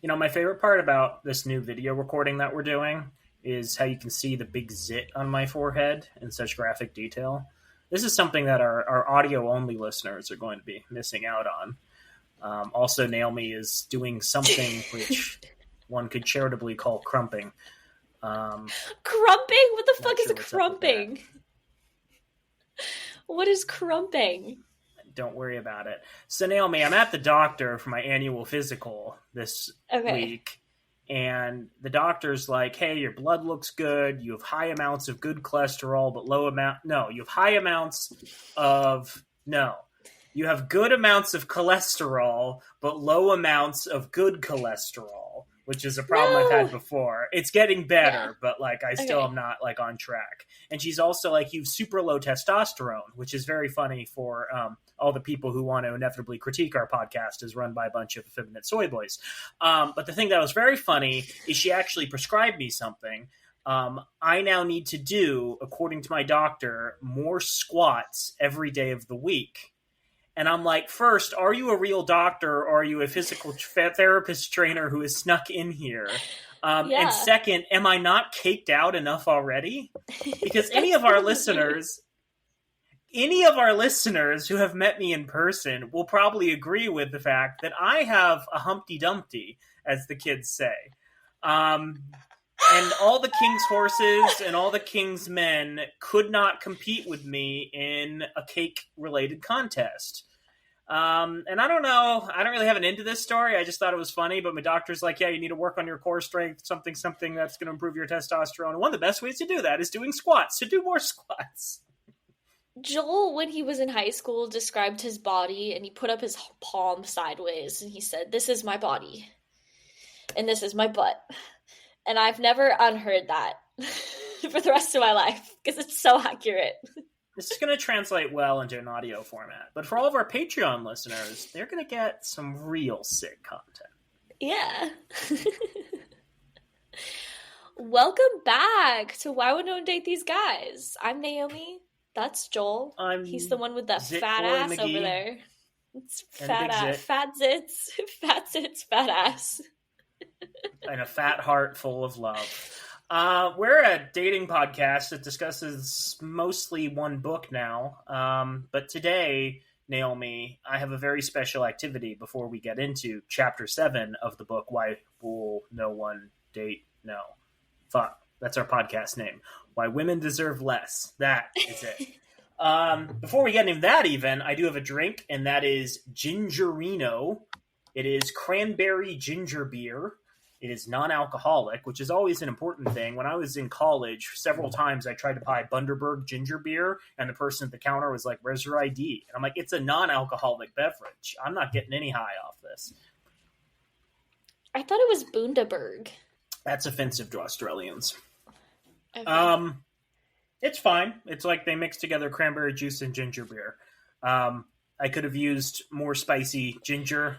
My favorite part about this new video recording that we're doing is how you can see the big zit on my forehead in such graphic detail. This is something that our audio-only listeners are going to be missing out on. Also, Naomi is doing something which one could charitably call crumping. Crumping? What the fuck is crumping? What is crumping? Don't worry about it. So, Naomi, I'm at the doctor for my annual physical this week. And the doctor's like, hey, your blood looks good. You have high amounts of good cholesterol, but low amount. No, you have high amounts of. No. You have good amounts of cholesterol, but low amounts of good cholesterol, which is a problem I've had before. It's getting better, but I still am not on track. And she's also like, you have super low testosterone, which is very funny for all the people who want to inevitably critique our podcast as run by a bunch of effeminate soy boys. But the thing that was very funny is she actually prescribed me something. I now need to do, according to my doctor, more squats every day of the week. And I'm like, first, are you a real doctor or are you a physical therapist trainer who has snuck in here? And second, am I not caked out enough already? Because any of our listeners who have met me in person will probably agree with the fact that I have a Humpty Dumpty, as the kids say. And all the king's horses and all the king's men could not compete with me in a cake-related contest. And I don't know. I don't really have an end to this story. I just thought it was funny. But my doctor's like, yeah, you need to work on your core strength, something that's going to improve your testosterone. And one of the best ways to do that is doing squats. So do more squats. Joel, when he was in high school, described his body, and he put up his palm sideways, and he said, this is my body, and this is my butt. And I've never unheard that for the rest of my life, because it's so accurate. This is going to translate well into an audio format. But for all of our Patreon listeners, they're going to get some real sick content. Yeah. Welcome back to Why Would No One Date These Guys? I'm Naomi. That's Joel. He's the one with that fat ass McGee. Over there. It's fat ass. Fat zits. Fat zits, fat ass. And a fat heart full of love. We're a dating podcast that discusses mostly one book now. But today, Naomi, I have a very special activity before we get into Chapter 7 of the book, Why Will No One Date? No. Fuck. That's our podcast name. Why Women Deserve Less. That is it. Before we get into that even, I do have a drink, and that is Gingerino. It is cranberry ginger beer. It is non-alcoholic, which is always an important thing. When I was in college, several times I tried to buy Bundaberg ginger beer, and the person at the counter was like, where's your ID? And I'm like, it's a non-alcoholic beverage. I'm not getting any high off this. I thought it was Bundaberg. That's offensive to Australians. Okay. It's fine. It's like they mix together cranberry juice and ginger beer. I could have used more spicy ginger.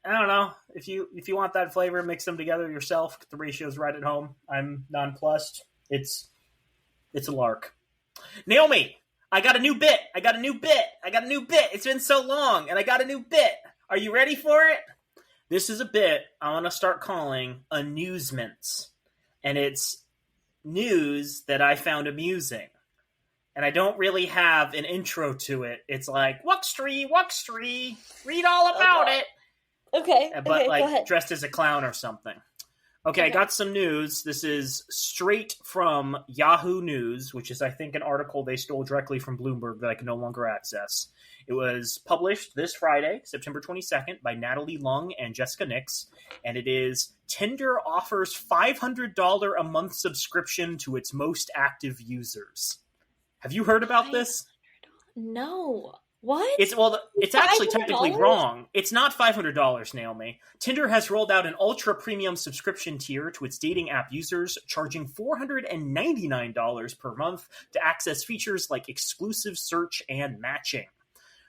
I don't know. If you want that flavor, mix them together yourself. The ratio's right at home. I'm nonplussed. It's a lark. Naomi, I got a new bit. It's been so long, and I got a new bit. Are you ready for it? This is a bit I want to start calling Amusements. And it's news that I found amusing. And I don't really have an intro to it. It's like, Wuxtree, read all about it. Okay. But go ahead. Dressed as a clown or something. Okay, I got some news. This is straight from Yahoo News, which is, I think, an article they stole directly from Bloomberg that I can no longer access. It was published this Friday, September 22nd, by Natalie Lung and Jessica Nix, and it is Tinder offers $500 a month subscription to its most active users. Have you heard about this? No. What? It's actually technically wrong. It's not $500, Naomi. Tinder has rolled out an ultra-premium subscription tier to its dating app users, charging $499 per month to access features like exclusive search and matching.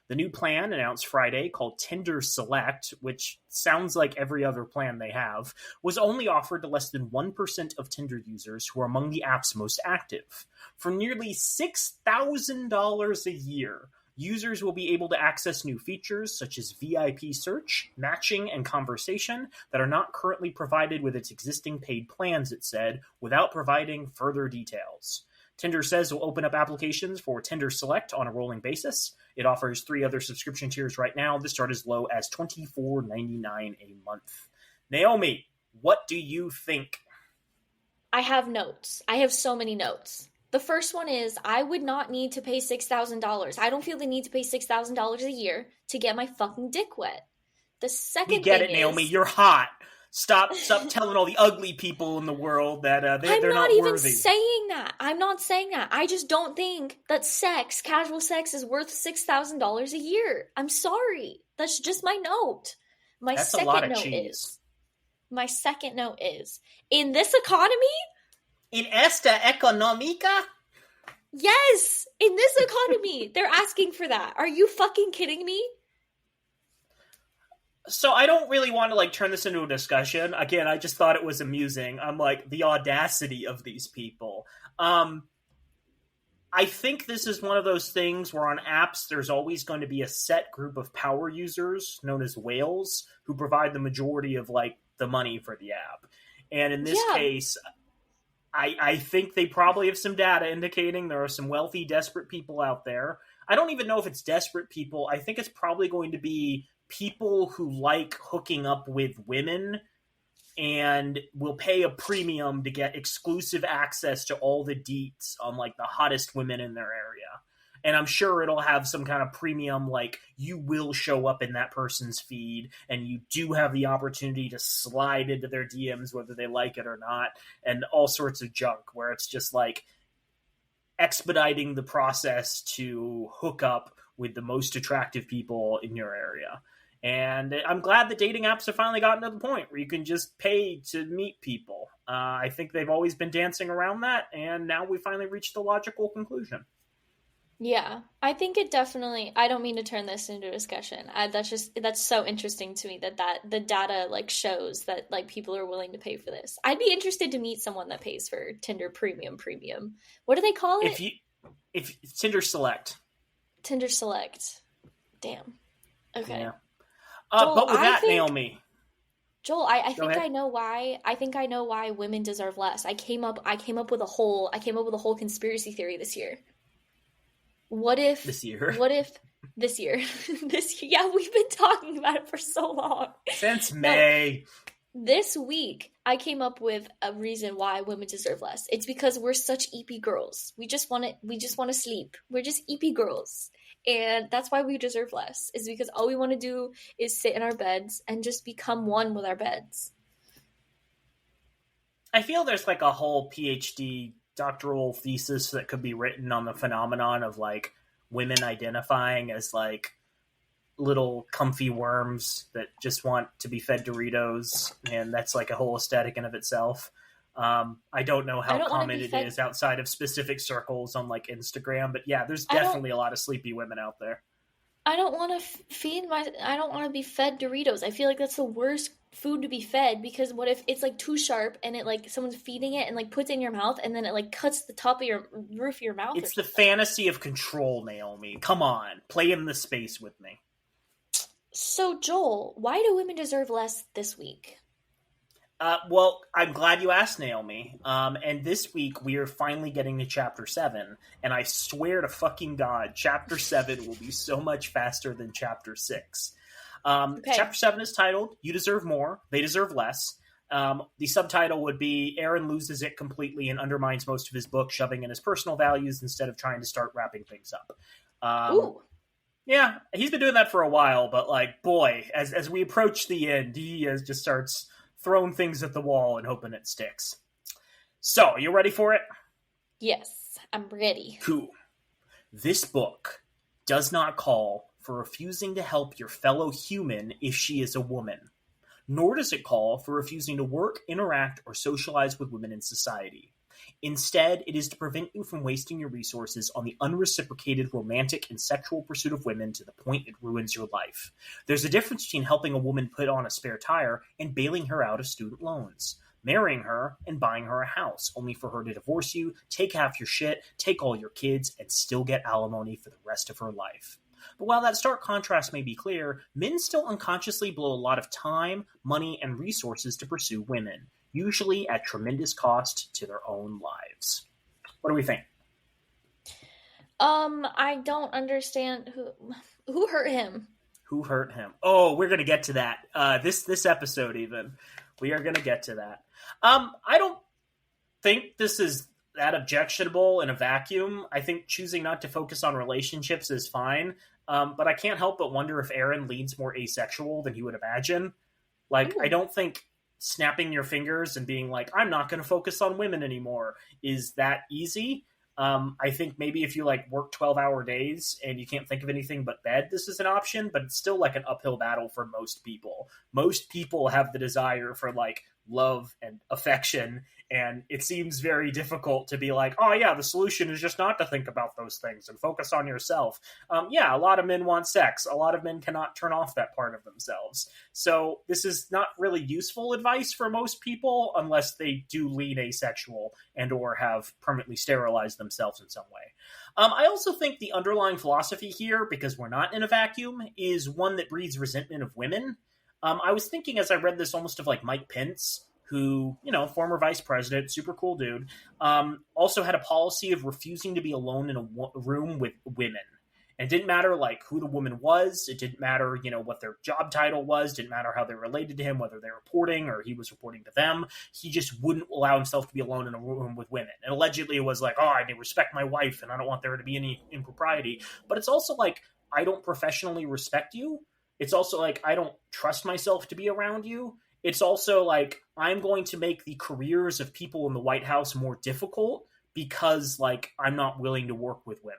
The new plan, announced Friday, called Tinder Select, which sounds like every other plan they have, was only offered to less than 1% of Tinder users who are among the app's most active. For nearly $6,000 a year, Users will be able to access new features such as VIP search, matching, and conversation that are not currently provided with its existing paid plans, it said, without providing further details. Tinder says it will open up applications for Tinder Select on a rolling basis. It offers 3 other subscription tiers right now. They start as low as $24.99 a month. Naomi, what do you think? I have notes. I have so many notes. The first one is, I would not need to pay $6,000. I don't feel the need to pay $6,000 a year to get my fucking dick wet. The second we get it, Naomi. You're hot. Stop telling all the ugly people in the world that they're not worthy. I'm not even saying that. I'm not saying that. I just don't think that casual sex, is worth $6,000 a year. I'm sorry. That's just my note. That's a lot of cheese. My second note is, in this economy, in esta económica? Yes! In this economy, they're asking for that. Are you fucking kidding me? So I don't really want to turn this into a discussion. Again, I just thought it was amusing. I'm like, the audacity of these people. I think this is one of those things where on apps there's always going to be a set group of power users known as whales who provide the majority of the money for the app. And in this case, I think they probably have some data indicating there are some wealthy, desperate people out there. I don't even know if it's desperate people. I think it's probably going to be people who like hooking up with women and will pay a premium to get exclusive access to all the deets on the hottest women in their area. And I'm sure it'll have some kind of premium, you will show up in that person's feed and you do have the opportunity to slide into their DMs whether they like it or not, and all sorts of junk where it's just expediting the process to hook up with the most attractive people in your area. And I'm glad that dating apps have finally gotten to the point where you can just pay to meet people. I think they've always been dancing around that, and now we finally reached the logical conclusion. Yeah, I think it definitely, I don't mean to turn this into a discussion. That's so interesting to me that the data shows that people are willing to pay for this. I'd be interested to meet someone that pays for Tinder Premium. What do they call it? If Tinder Select. Tinder Select. Damn. Okay. Yeah. But with that, Naomi. Joel, I think I know why. I think I know why women deserve less. I came up with a whole conspiracy theory this year. What if this year? Yeah, we've been talking about it for so long. Since May. This week, I came up with a reason why women deserve less. It's because we're such EP girls. We just want to sleep. We're just EP girls. And that's why we deserve less. Is because all we want to do is sit in our beds and just become one with our beds. I feel there's a whole PhD doctoral thesis that could be written on the phenomenon of women identifying as little comfy worms that just want to be fed Doritos, and that's a whole aesthetic in of itself. I don't know how common it is outside of specific circles on Instagram, but yeah, there's definitely a lot of sleepy women out there. I don't want to be fed Doritos. I feel like that's the worst food to be fed, because what if it's too sharp and it someone's feeding it and puts it in your mouth and then it cuts the top of your roof of your mouth? It's the fantasy of control, Naomi. Come on, play in the space with me. So Joel, why do women deserve less this week? Well, I'm glad you asked, Naomi. And this week we are finally getting to Chapter 7, and I swear to fucking God, Chapter 7 will be so much faster than Chapter 6. Okay. Chapter 7 is titled, You Deserve More, They Deserve Less. The subtitle would be, Aaron loses it completely and undermines most of his book, shoving in his personal values instead of trying to start wrapping things up. Ooh. Yeah, he's been doing that for a while, but boy, as we approach the end, he just starts throwing things at the wall and hoping it sticks. So, you ready for it? Yes, I'm ready. Cool. This book does not call for refusing to help your fellow human if she is a woman, nor does it call for refusing to work, interact, or socialize with women in society. Instead, it is to prevent you from wasting your resources on the unreciprocated romantic and sexual pursuit of women to the point it ruins your life. There's a difference between helping a woman put on a spare tire and bailing her out of student loans. Marrying her and buying her a house, only for her to divorce you, take half your shit, take all your kids, and still get alimony for the rest of her life. But while that stark contrast may be clear, men still unconsciously blow a lot of time, money, and resources to pursue women, usually at tremendous cost to their own lives. What do we think? I don't understand who hurt him. Who hurt him? Oh, we're gonna get to that. This episode even. We are gonna get to that. I don't think this is that objectionable in a vacuum. I think choosing not to focus on relationships is fine. But I can't help but wonder if Aaron leans more asexual than he would imagine. Like, I don't think snapping your fingers and being like, I'm not going to focus on women anymore is that easy. I think maybe if you like work 12-hour days and you can't think of anything but bed, this is an option, but it's still like an uphill battle for most people. Most people have the desire for like love and affection, and it seems very difficult to be like, oh yeah, the solution is just not to think about those things and focus on yourself. Yeah, a lot of men want sex. A lot of men cannot turn off that part of themselves. So this is not really useful advice for most people unless they do lean asexual and or have permanently sterilized themselves in some way. I also think the underlying philosophy here, because we're not in a vacuum, is one that breeds resentment of women. I was thinking as I read this almost of like Mike Pence, who, you know, former vice president, super cool dude, also had a policy of refusing to be alone in a room with women. And it didn't matter like who the woman was. It didn't matter, you know, what their job title was. Didn't matter how they related to him, whether they're reporting or he was reporting to them. He just wouldn't allow himself to be alone in a room with women. And allegedly it was like, oh, I respect my wife and I don't want there to be any impropriety. But it's also like, I don't professionally respect you. It's also like, I don't trust myself to be around you. It's also like, I'm going to make the careers of people in the White House more difficult because, like, I'm not willing to work with women.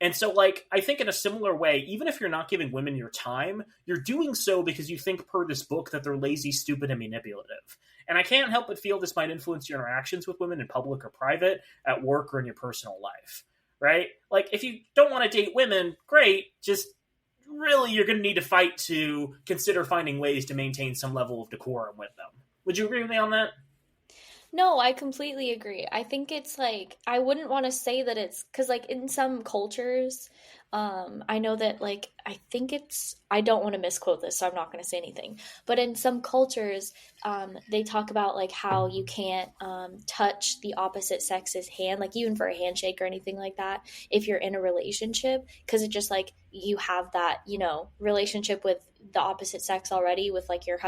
And so, like, I think in a similar way, even if you're not giving women your time, you're doing so because you think per this book that they're lazy, stupid, and manipulative. And I can't help but feel this might influence your interactions with women in public or private, at work or in your personal life, right? Like, if you don't want to date women, great, just really you're going to need to fight to consider finding ways to maintain some level of decorum with them. Would you agree with me on that? No, I completely agree. I think it's like, I wouldn't want to say that it's, because like in some cultures, I know that like, I think it's, I don't want to misquote this, so I'm not going to say anything. But in some cultures, they talk about like how you can't touch the opposite sex's hand, like even for a handshake or anything like that, if you're in a relationship, because it just like, you have that, you know, relationship with the opposite sex already with like your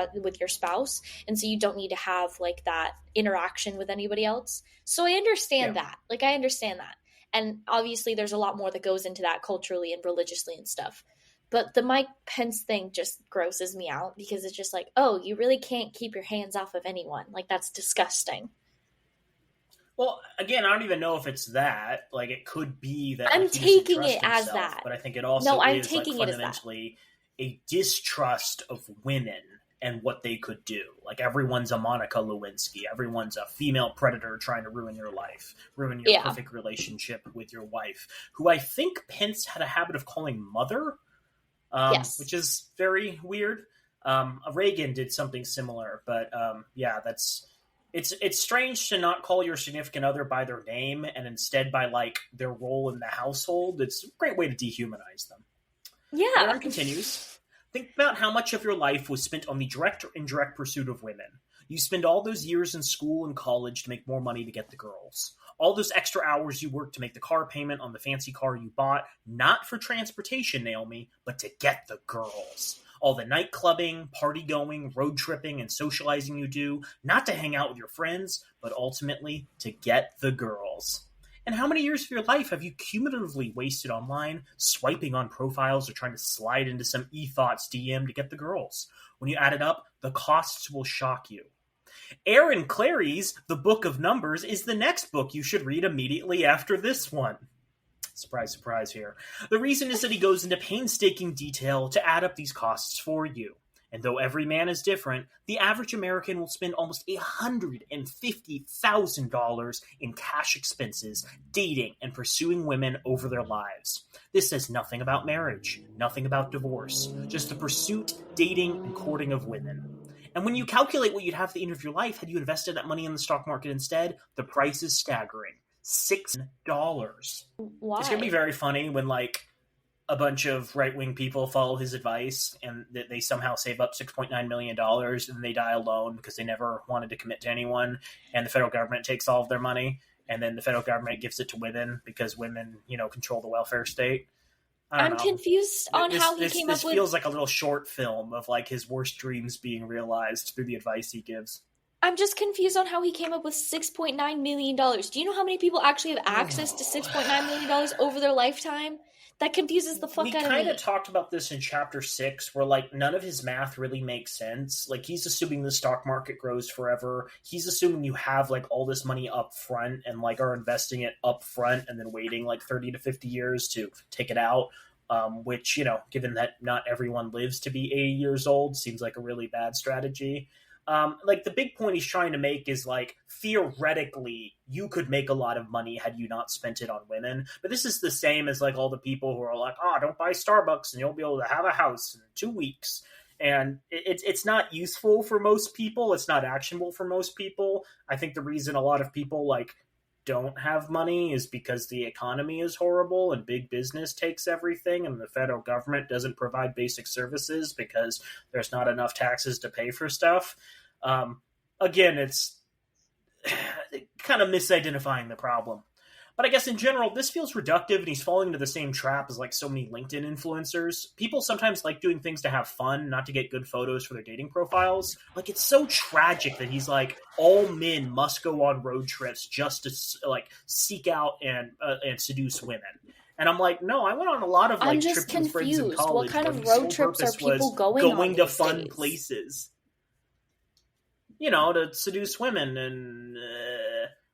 spouse, and so you don't need to have like that interaction with anybody else. So I understand that. Like I understand that. And obviously there's a lot more that goes into that culturally and religiously and stuff. But the Mike Pence thing just grosses me out because it's just like, oh, you really can't keep your hands off of anyone. Like that's disgusting. Well, again, I don't even know if it's that. Like, it could be that I'm like, taking it as that. But I think it also I'm is taking like, it as that. fundamentally a distrust of women and what they could do. Like, everyone's a Monica Lewinsky. Everyone's a female predator trying to ruin your life, ruin your perfect relationship with your wife, who I think Pence had a habit of calling mother, which is very weird. Reagan did something similar, but yeah, that's... It's strange to not call your significant other by their name and instead by like their role in the household. It's a great way to dehumanize them. Yeah. Aaron continues. Think about how much of your life was spent on the direct or indirect pursuit of women. You spend all those years in school and college to make more money to get the girls. All those extra hours you worked to make the car payment on the fancy car you bought, not for transportation, Naomi, but to get the girls. All the night clubbing, party going, road tripping, and socializing you do, not to hang out with your friends, but ultimately to get the girls. And how many years of your life have you cumulatively wasted online, swiping on profiles or trying to slide into some e-thoughts DM to get the girls? When you add it up, the costs will shock you. Aaron Clary's The Book of Numbers is the next book you should read immediately after this one. Surprise, surprise here. The reason is that he goes into painstaking detail to add up these costs for you. And though every man is different, the average American will spend almost $150,000 in cash expenses dating and pursuing women over their lives. This says nothing about marriage, nothing about divorce, just the pursuit, dating, and courting of women. And when you calculate what you'd have at the end of your life had you invested that money in the stock market instead, the price is staggering. $6. Why? It's going to be very funny when, like, a bunch of right-wing people follow his advice and that they somehow save up $6.9 million and they die alone because they never wanted to commit to anyone, and the federal government takes all of their money, and then the federal government gives it to women because women, control the welfare state. I'm confused on how he came up with... This feels like a little short film of like his worst dreams being realized through the advice he gives. I'm just confused on how he came up with $6.9 million. Do you know how many people actually have access to $6.9 million over their lifetime? That confuses the fuck out of me. We kind of talked about this in chapter 6, where like none of his math really makes sense. Like he's assuming the stock market grows forever. He's assuming you have like all this money up front and like are investing it up front and then waiting like 30 to 50 years to take it out. Which, given that not everyone lives to be 80 years old, seems like a really bad strategy. Like the big point he's trying to make is like theoretically you could make a lot of money had you not spent it on women, but this is the same as like all the people who are like, don't buy Starbucks and you'll be able to have a house in 2 weeks, and it's not useful for most people. It's not actionable for most people. I think the reason a lot of people like don't have money is because the economy is horrible and big business takes everything, and the federal government doesn't provide basic services because there's not enough taxes to pay for stuff. Again, it's kind of misidentifying the problem. But I guess in general, this feels reductive, and he's falling into the same trap as like so many LinkedIn influencers. People sometimes like doing things to have fun, not to get good photos for their dating profiles. Like, it's so tragic that he's like, all men must go on road trips just to like seek out and seduce women. And I'm like, no, I went on a lot of like trips with friends in college. What kind of road trips are people going to fun places? To seduce women. And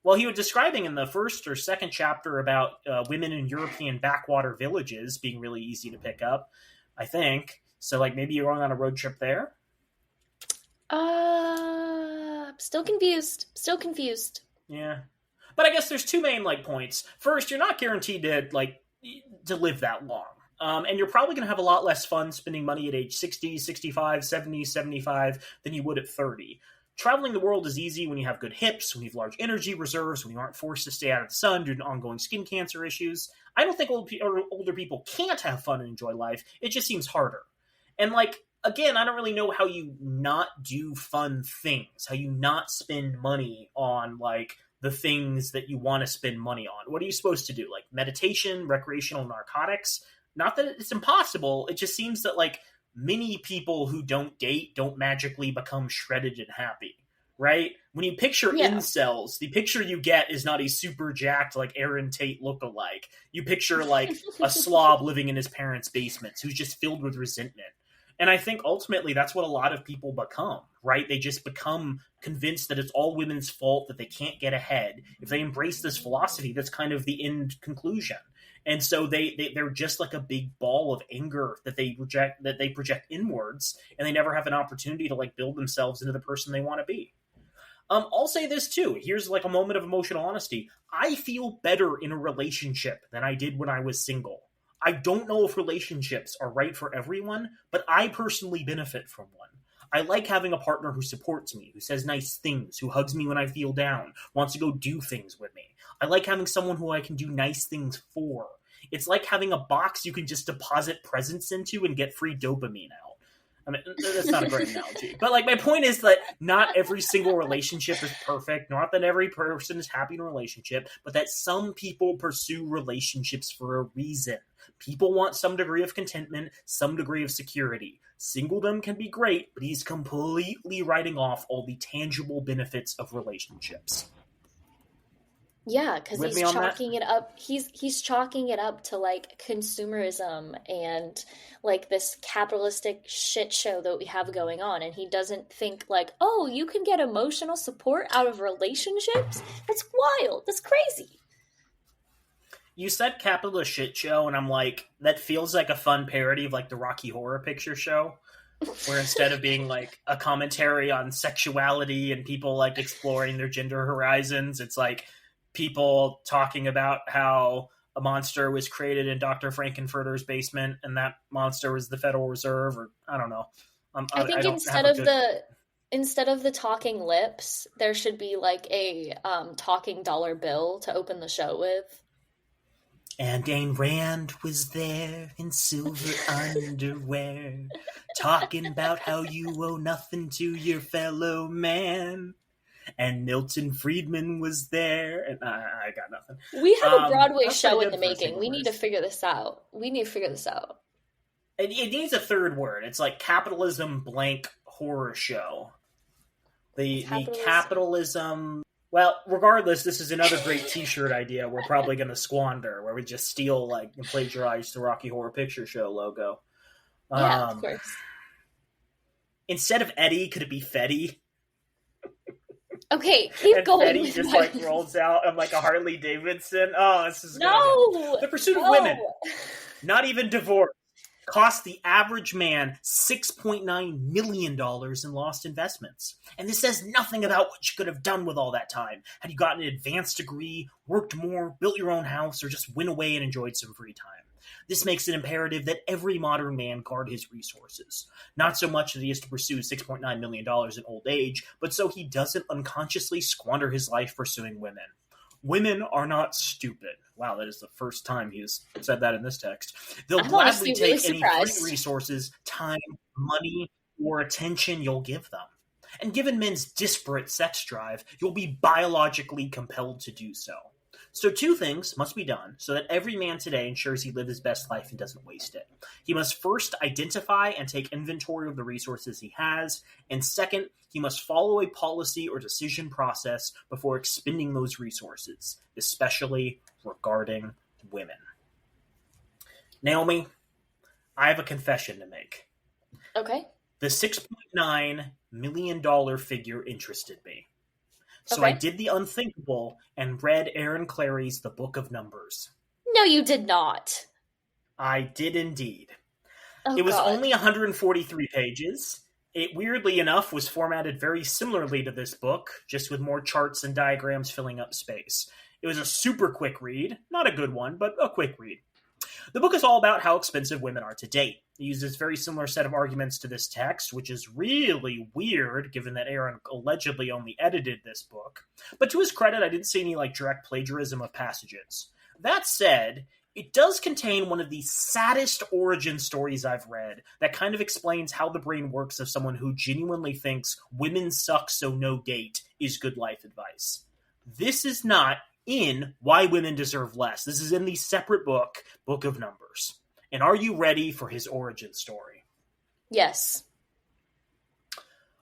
well, he was describing in the first or second chapter about women in European backwater villages being really easy to pick up, I think. So like maybe you're going on a road trip there? Still confused. Yeah. But I guess there's two main like points. First, you're not guaranteed to live that long. And you're probably going to have a lot less fun spending money at age 60, 65, 70, 75 than you would at 30. Traveling the world is easy when you have good hips, when you have large energy reserves, when you aren't forced to stay out of the sun due to ongoing skin cancer issues. I don't think older people can't have fun and enjoy life. It just seems harder. And again, I don't really know how you not do fun things, how you not spend money on the things that you want to spend money on. What are you supposed to do? Like meditation, recreational narcotics? Not that it's impossible. It just seems that many people who don't date don't magically become shredded and happy, right? When you picture incels, the picture you get is not a super jacked Aaron Tate lookalike. You picture a slob living in his parents' basements who's just filled with resentment. And I think ultimately that's what a lot of people become, right? They just become convinced that it's all women's fault, that they can't get ahead. If they embrace this philosophy, that's kind of the end conclusion. And so they're just like a big ball of anger that they project inwards, and they never have an opportunity to build themselves into the person they want to be. I'll say this too. Here's a moment of emotional honesty. I feel better in a relationship than I did when I was single. I don't know if relationships are right for everyone, but I personally benefit from one. I like having a partner who supports me, who says nice things, who hugs me when I feel down, wants to go do things with me. I like having someone who I can do nice things for. It's like having a box you can just deposit presents into and get free dopamine out. I mean, that's not a great analogy. But my point is that not every single relationship is perfect. Not that every person is happy in a relationship, but that some people pursue relationships for a reason. People want some degree of contentment, some degree of security. Singledom can be great, but he's completely writing off all the tangible benefits of relationships. Yeah, because he's chalking it up. He's chalking it up to consumerism and this capitalistic shit show that we have going on, and he doesn't think oh, you can get emotional support out of relationships? That's wild. That's crazy. You said capitalist shit show, and I'm that feels like a fun parody of the Rocky Horror Picture Show, where instead of being a commentary on sexuality and people exploring their gender horizons, it's people talking about how a monster was created in Dr. Frankenfurter's basement, and that monster was the Federal Reserve, or I don't know. I think instead of the talking lips, there should be a talking dollar bill to open the show with. And Ayn Rand was there in silver underwear, talking about how you owe nothing to your fellow man. And Milton Friedman was there, and I got nothing. We have a Broadway That's show pretty in good the for a making. single We need to list. figure this out. It needs a third word. It's like capitalism blank horror show. The capitalism. Well, regardless, this is another great T-shirt idea we're probably going to squander, where we just steal like and plagiarize the Rocky Horror Picture Show logo. Yeah, of course. Instead of Eddie, could it be Fetty? Okay, keep and going. Fetty just like rolls out of like a Harley Davidson. Oh, this is no. The pursuit of women, not even divorce, cost the average man $6.9 million in lost investments. And this says nothing about what you could have done with all that time. Had you gotten an advanced degree, worked more, built your own house, or just went away and enjoyed some free time. This makes it imperative that every modern man guard his resources. Not so much that he has to pursue $6.9 million in old age, but so he doesn't unconsciously squander his life pursuing women. Women are not stupid. Wow, that is the first time he has said that in this text. They'll gladly take any free resources, time, money, or attention you'll give them. And given men's disparate sex drive, you'll be biologically compelled to do so. So 2 things must be done so that every man today ensures he lives his best life and doesn't waste it. He must first identify and take inventory of the resources he has, and second, he must follow a policy or decision process before expending those resources, especially regarding women. Naomi, I have a confession to make. Okay. The $6.9 million figure interested me. So I did the unthinkable and read Aaron Clary's The Book of Numbers. No, you did not. I did indeed. It was only 143 pages. It, weirdly enough, was formatted very similarly to this book, just with more charts and diagrams filling up space. It was a super quick read. Not a good one, but a quick read. The book is all about how expensive women are to date. It uses a very similar set of arguments to this text, which is really weird given that Aaron allegedly only edited this book. But to his credit, I didn't see any direct plagiarism of passages. That said, it does contain one of the saddest origin stories I've read that kind of explains how the brain works of someone who genuinely thinks women suck so no date is good life advice. This is not in Why Women Deserve Less. This is in the separate book, Book of Numbers. And are you ready for his origin story? Yes.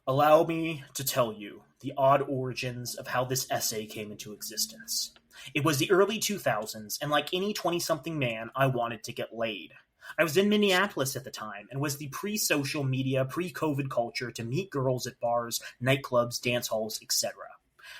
Allow me to tell you the odd origins of how this essay came into existence. It was the early 2000s, and like any 20-something man, I wanted to get laid. I was in Minneapolis at the time, and was the pre-social media, pre-COVID culture to meet girls at bars, nightclubs, dance halls, etc.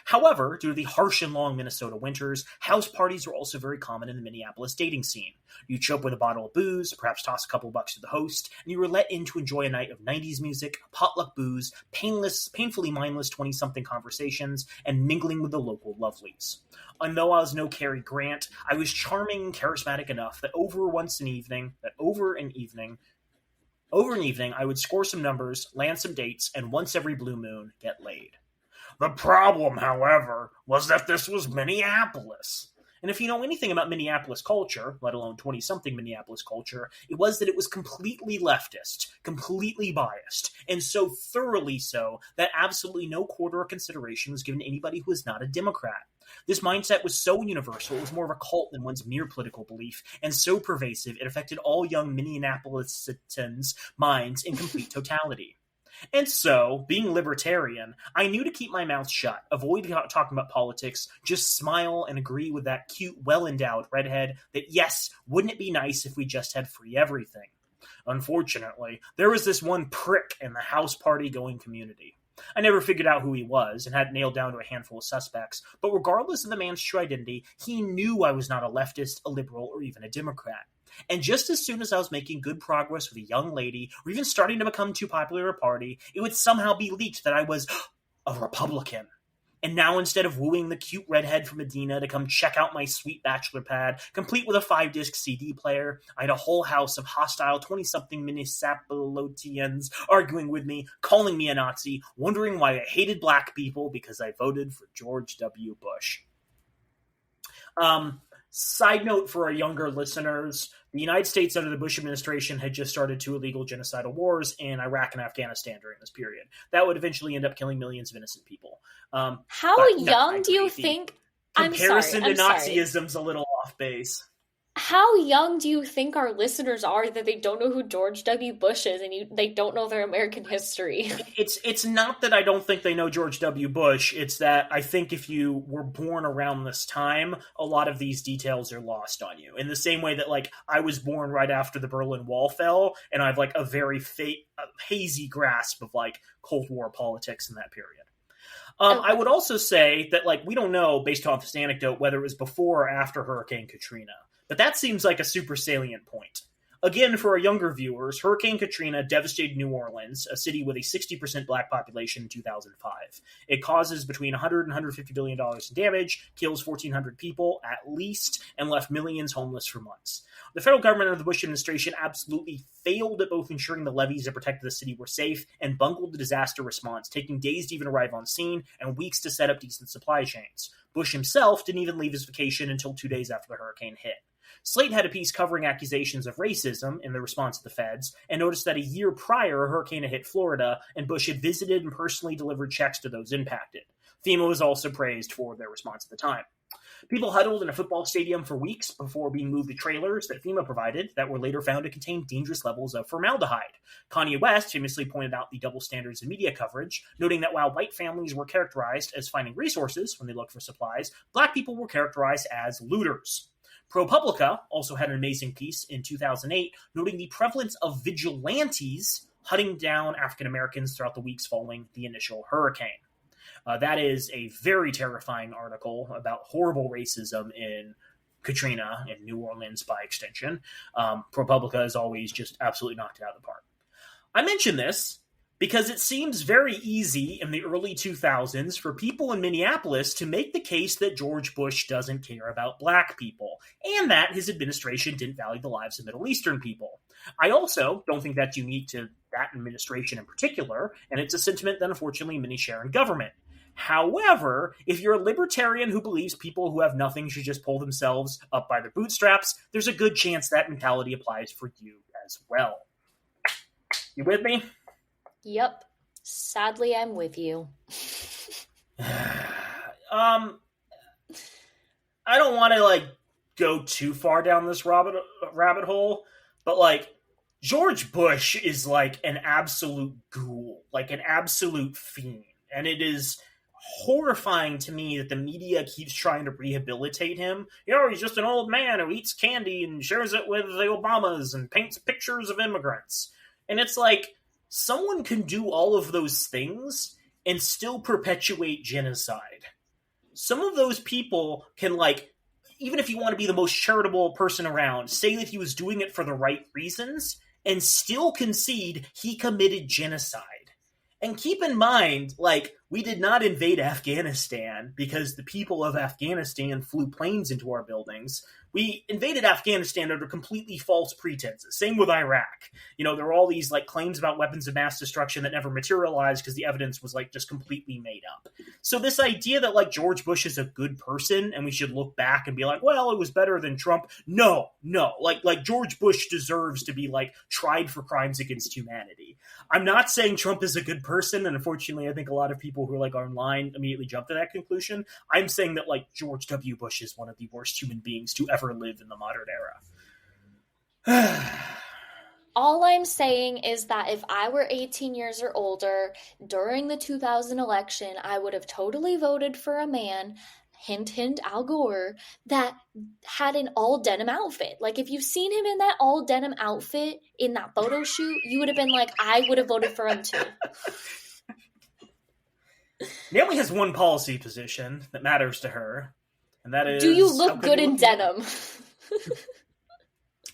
However, due to the harsh and long Minnesota winters, house parties were also very common in the Minneapolis dating scene. You'd show up with a bottle of booze, perhaps toss a couple bucks to the host, and you were let in to enjoy a night of 90s music, potluck booze, painfully mindless 20-something conversations, and mingling with the local lovelies. And though I was no Cary Grant, I was charming and charismatic enough that over an evening, I would score some numbers, land some dates, and once every blue moon, get laid. The problem, however, was that this was Minneapolis. And if you know anything about Minneapolis culture, let alone 20-something Minneapolis culture, it was that it was completely leftist, completely biased, and so thoroughly so that absolutely no quarter or consideration was given to anybody who was not a Democrat. This mindset was so universal, it was more of a cult than one's mere political belief, and so pervasive it affected all young Minneapolisans' minds in complete totality. And so, being libertarian, I knew to keep my mouth shut, avoid talking about politics, just smile and agree with that cute, well-endowed redhead that, yes, wouldn't it be nice if we just had free everything? Unfortunately, there was this one prick in the house party-going community. I never figured out who he was and had it nailed down to a handful of suspects, but regardless of the man's true identity, he knew I was not a leftist, a liberal, or even a Democrat. And just as soon as I was making good progress with a young lady, or even starting to become too popular a party, it would somehow be leaked that I was a Republican. And now instead of wooing the cute redhead from Medina to come check out my sweet bachelor pad, complete with a 5-disc CD player, I had a whole house of hostile 20-something Minneapolisians arguing with me, calling me a Nazi, wondering why I hated black people because I voted for George W. Bush. Side note for our younger listeners, the United States under the Bush administration had just started two illegal genocidal wars in Iraq and Afghanistan during this period. That would eventually end up killing millions of innocent people. How young do you think... Comparison to Nazism's a little off base. How young do you think our listeners are that they don't know who George W. Bush is and they don't know their American history? It's not that I don't think they know George W. Bush. It's that I think if you were born around this time, a lot of these details are lost on you. In the same way that, like, I was born right after the Berlin Wall fell, and I have, like, a very hazy grasp of, like, Cold War politics in that period. Okay. I would also say that, like, we don't know, based off this anecdote, whether it was before or after Hurricane Katrina. But that seems like a super salient point. Again, for our younger viewers, Hurricane Katrina devastated New Orleans, a city with a 60% black population in 2005. It causes between $100 and $150 billion in damage, kills 1,400 people at least, and left millions homeless for months. The federal government of the Bush administration absolutely failed at both ensuring the levees that protected the city were safe and bungled the disaster response, taking days to even arrive on scene and weeks to set up decent supply chains. Bush himself didn't even leave his vacation until 2 days after the hurricane hit. Slate had a piece covering accusations of racism in the response to the feds, and noticed that a year prior, a hurricane had hit Florida, and Bush had visited and personally delivered checks to those impacted. FEMA was also praised for their response at the time. People huddled in a football stadium for weeks before being moved to trailers that FEMA provided that were later found to contain dangerous levels of formaldehyde. Kanye West famously pointed out the double standards in media coverage, noting that while white families were characterized as finding resources when they looked for supplies, black people were characterized as looters. ProPublica also had an amazing piece in 2008, noting the prevalence of vigilantes hunting down African Americans throughout the weeks following the initial hurricane. That is a very terrifying article about horrible racism in Katrina and New Orleans by extension. ProPublica has always just absolutely knocked it out of the park. I mention this because it seems very easy in the early 2000s for people in Minneapolis to make the case that George Bush doesn't care about black people, and that his administration didn't value the lives of Middle Eastern people. I also don't think that's unique to that administration in particular, and it's a sentiment that unfortunately many share in government. However, if you're a libertarian who believes people who have nothing should just pull themselves up by their bootstraps, there's a good chance that mentality applies for you as well. You with me? Yep. Sadly, I'm with you. I don't want to, go too far down this rabbit hole, but, George Bush is, an absolute ghoul, an absolute fiend. And it is horrifying to me that the media keeps trying to rehabilitate him. He's just an old man who eats candy and shares it with the Obamas and paints pictures of immigrants. And it's someone can do all of those things and still perpetuate genocide. Some of those people can, even if you want to be the most charitable person around, say that he was doing it for the right reasons and still concede he committed genocide. And keep in mind, we did not invade Afghanistan because the people of Afghanistan flew planes into our buildings. We invaded Afghanistan under completely false pretenses. Same with Iraq. There were all these claims about weapons of mass destruction that never materialized because the evidence was just completely made up. So this idea that George Bush is a good person and we should look back and be well, it was better than Trump. No. George Bush deserves to be tried for crimes against humanity. I'm not saying Trump is a good person, and unfortunately I think a lot of people who are online immediately jump to that conclusion. I'm saying that George W. Bush is one of the worst human beings to ever live in the modern era. All I'm saying is that if I were 18 years or older during the 2000 election, I would have totally voted for a man, hint, hint, Al Gore, that had an all denim outfit. If you've seen him in that all denim outfit in that photo shoot, you would have been I would have voted for him too. Naomi has one policy position that matters to her, and that is... Do you look good in denim?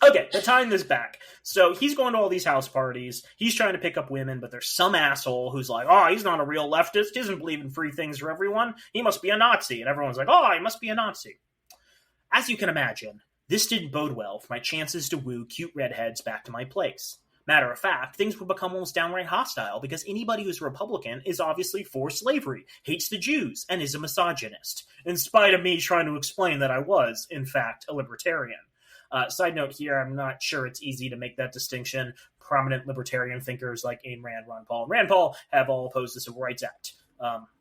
Okay, but tying this back. So he's going to all these house parties. He's trying to pick up women, but there's some asshole who's he's not a real leftist. He doesn't believe in free things for everyone. He must be a Nazi. And everyone's he must be a Nazi. As you can imagine, this didn't bode well for my chances to woo cute redheads back to my place. Matter of fact, things would become almost downright hostile because anybody who's a Republican is obviously for slavery, hates the Jews, and is a misogynist, in spite of me trying to explain that I was, in fact, a libertarian. Side note here, I'm not sure it's easy to make that distinction. Prominent libertarian thinkers like Ayn Rand, Ron Paul, and Rand Paul have all opposed the Civil Rights Act.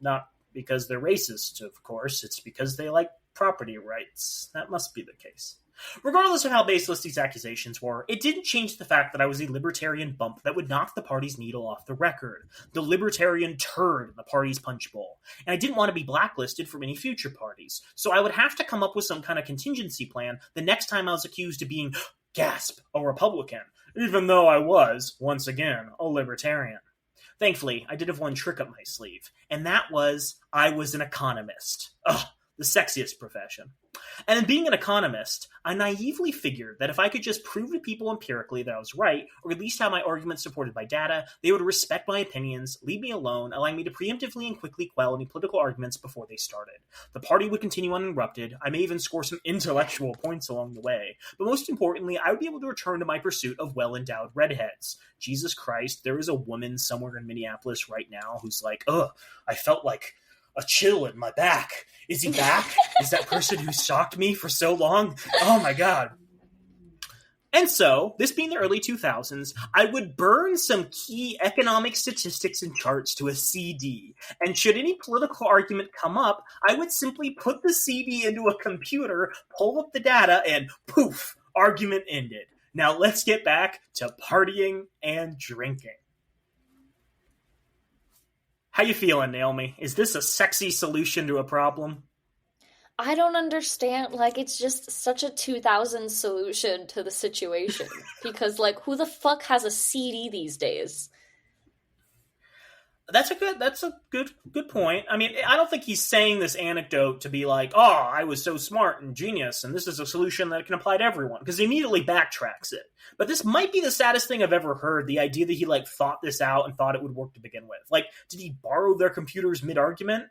Not because they're racist, of course. It's because they like property rights. That must be the case. Regardless of how baseless these accusations were, it didn't change the fact that I was a libertarian bump that would knock the party's needle off the record, the libertarian turd in the party's punch bowl. And I didn't want to be blacklisted from any future parties, so I would have to come up with some kind of contingency plan the next time I was accused of being, gasp, a Republican, even though I was, once again, a libertarian. Thankfully, I did have one trick up my sleeve, and that was I was an economist. Ugh, the sexiest profession. And in being an economist, I naively figured that if I could just prove to people empirically that I was right, or at least have my arguments supported by data, they would respect my opinions, leave me alone, allowing me to preemptively and quickly quell any political arguments before they started. The party would continue uninterrupted. I may even score some intellectual points along the way. But most importantly, I would be able to return to my pursuit of well-endowed redheads. Jesus Christ, there is a woman somewhere in Minneapolis right now who's like, ugh, I felt like a chill in my back. Is he back? Is that person who stalked me for so long? Oh my god. And so, this being the early 2000s, I would burn some key economic statistics and charts to a CD. And should any political argument come up, I would simply put the CD into a computer, pull up the data, and poof, argument ended. Now let's get back to partying and drinking. How you feeling, Naomi? Is this a sexy solution to a problem? I don't understand. Like, it's just such a 2000s solution to the situation. Because, like, who the fuck has a CD these days? That's a good point. I mean, I don't think he's saying this anecdote to be like, oh, I was so smart and genius, and this is a solution that can apply to everyone, because he immediately backtracks it. But this might be the saddest thing I've ever heard, the idea that he, like, thought this out and thought it would work to begin with. Like, did he borrow their computers mid-argument?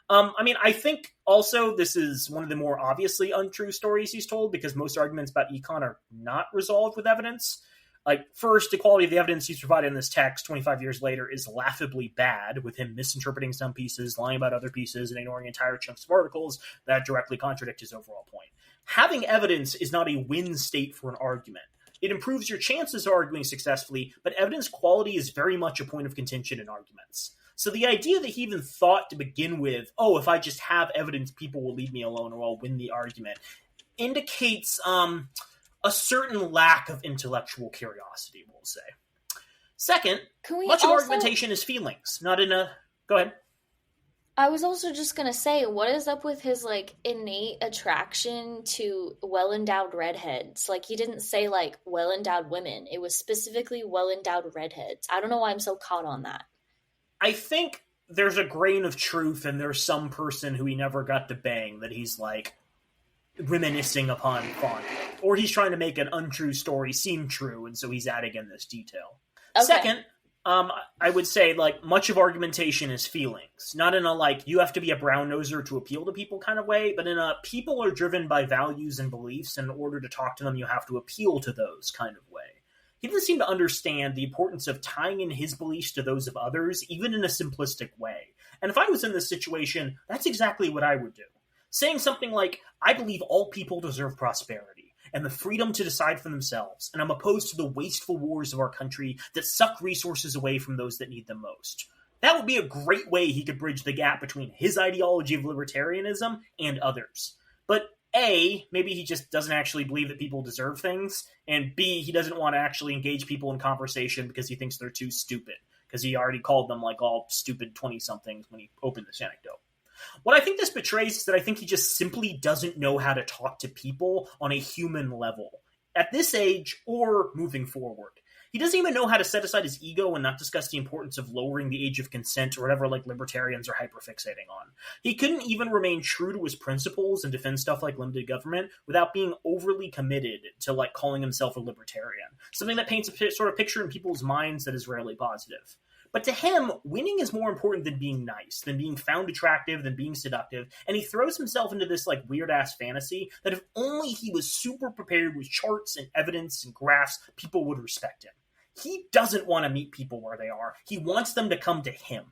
I mean, I think also this is one of the more obviously untrue stories he's told, because most arguments about econ are not resolved with evidence. Like, first, the quality of the evidence he's provided in this text 25 years later is laughably bad, with him misinterpreting some pieces, lying about other pieces, and ignoring entire chunks of articles that directly contradict his overall point. Having evidence is not a win state for an argument. It improves your chances of arguing successfully, but evidence quality is very much a point of contention in arguments. So the idea that he even thought to begin with, oh, if I just have evidence, people will leave me alone or I'll win the argument, indicates a certain lack of intellectual curiosity, we'll say. Second, much of argumentation is feelings, not in a... Go ahead. I was also just going to say, what is up with his, like, innate attraction to well-endowed redheads? Like, he didn't say, like, well-endowed women. It was specifically well-endowed redheads. I don't know why I'm so caught on that. I think there's a grain of truth, and there's some person who he never got to bang that he's, like, reminiscing upon fondly. Or he's trying to make an untrue story seem true, and so he's adding in this detail. Okay. Second, I would say, like, much of argumentation is feelings. Not in a, like, you have to be a brown-noser to appeal to people kind of way, but in a people are driven by values and beliefs, and in order to talk to them, you have to appeal to those kind of way. He doesn't seem to understand the importance of tying in his beliefs to those of others, even in a simplistic way. And if I was in this situation, that's exactly what I would do. Saying something like, I believe all people deserve prosperity and the freedom to decide for themselves, and I'm opposed to the wasteful wars of our country that suck resources away from those that need them most. That would be a great way he could bridge the gap between his ideology of libertarianism and others. But A, maybe he just doesn't actually believe that people deserve things, and B, he doesn't want to actually engage people in conversation because he thinks they're too stupid, because he already called them, like, all stupid 20-somethings when he opened this anecdote. What I think this betrays is that I think he just simply doesn't know how to talk to people on a human level, at this age or moving forward. He doesn't even know how to set aside his ego and not discuss the importance of lowering the age of consent or whatever, like, libertarians are hyperfixating on. He couldn't even remain true to his principles and defend stuff like limited government without being overly committed to, like, calling himself a libertarian. Something that paints a sort of picture in people's minds that is rarely positive. But to him, winning is more important than being nice, than being found attractive, than being seductive, and he throws himself into this, like, weird-ass fantasy that if only he was super prepared with charts and evidence and graphs, people would respect him. He doesn't want to meet people where they are. He wants them to come to him.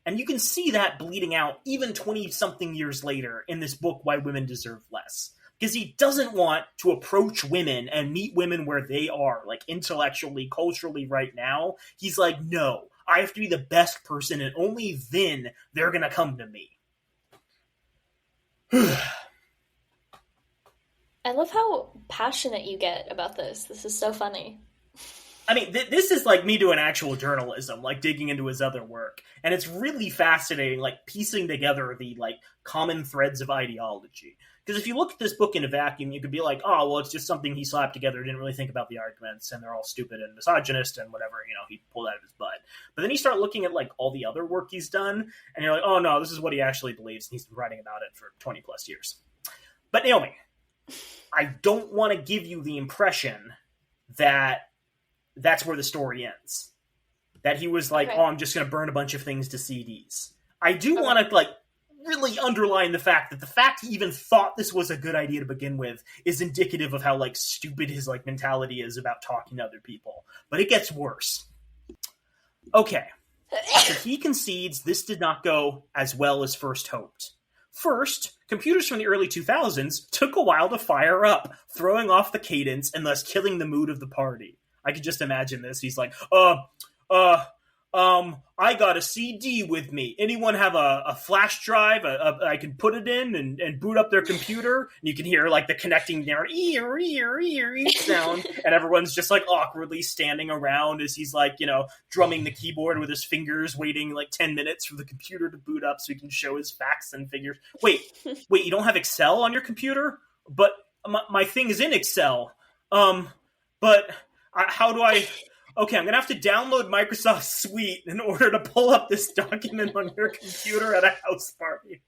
And you can see that bleeding out even 20-something years later in this book, Why Women Deserve Less. Because he doesn't want to approach women and meet women where they are, like intellectually, culturally right now. He's like, no, I have to be the best person, and only then they're going to come to me. I love how passionate you get about this. This is so funny. I mean, this is like me doing actual journalism, like digging into his other work. And it's really fascinating, like piecing together the like common threads of ideology. Because if you look at this book in a vacuum, you could be like, oh, well, it's just something he slapped together, didn't really think about the arguments, and they're all stupid and misogynist and whatever, he pulled out of his butt. But then you start looking at like all the other work he's done, and you're like, oh no, this is what he actually believes, and he's been writing about it for 20 plus years. But Naomi, I don't want to give you the impression that that's where the story ends. That he was like, okay, oh, I'm just going to burn a bunch of things to CDs. I do want to, like, really underline the fact he even thought this was a good idea to begin with is indicative of how, like, stupid his, like, mentality is about talking to other people. But it gets worse. Okay. So he concedes this did not go as well as first hoped. First, computers from the early 2000s took a while to fire up, throwing off the cadence and thus killing the mood of the party. I could just imagine this. He's like, I got a CD with me. Anyone have a flash drive? I can put it in and boot up their computer. And you can hear like the connecting sound. And everyone's just like awkwardly standing around as he's like, drumming the keyboard with his fingers, waiting like 10 minutes for the computer to boot up so he can show his facts and figures. Wait, you don't have Excel on your computer? But my thing is in Excel. But how do I... Okay, I'm going to have to download Microsoft Suite in order to pull up this document on your computer at a house party.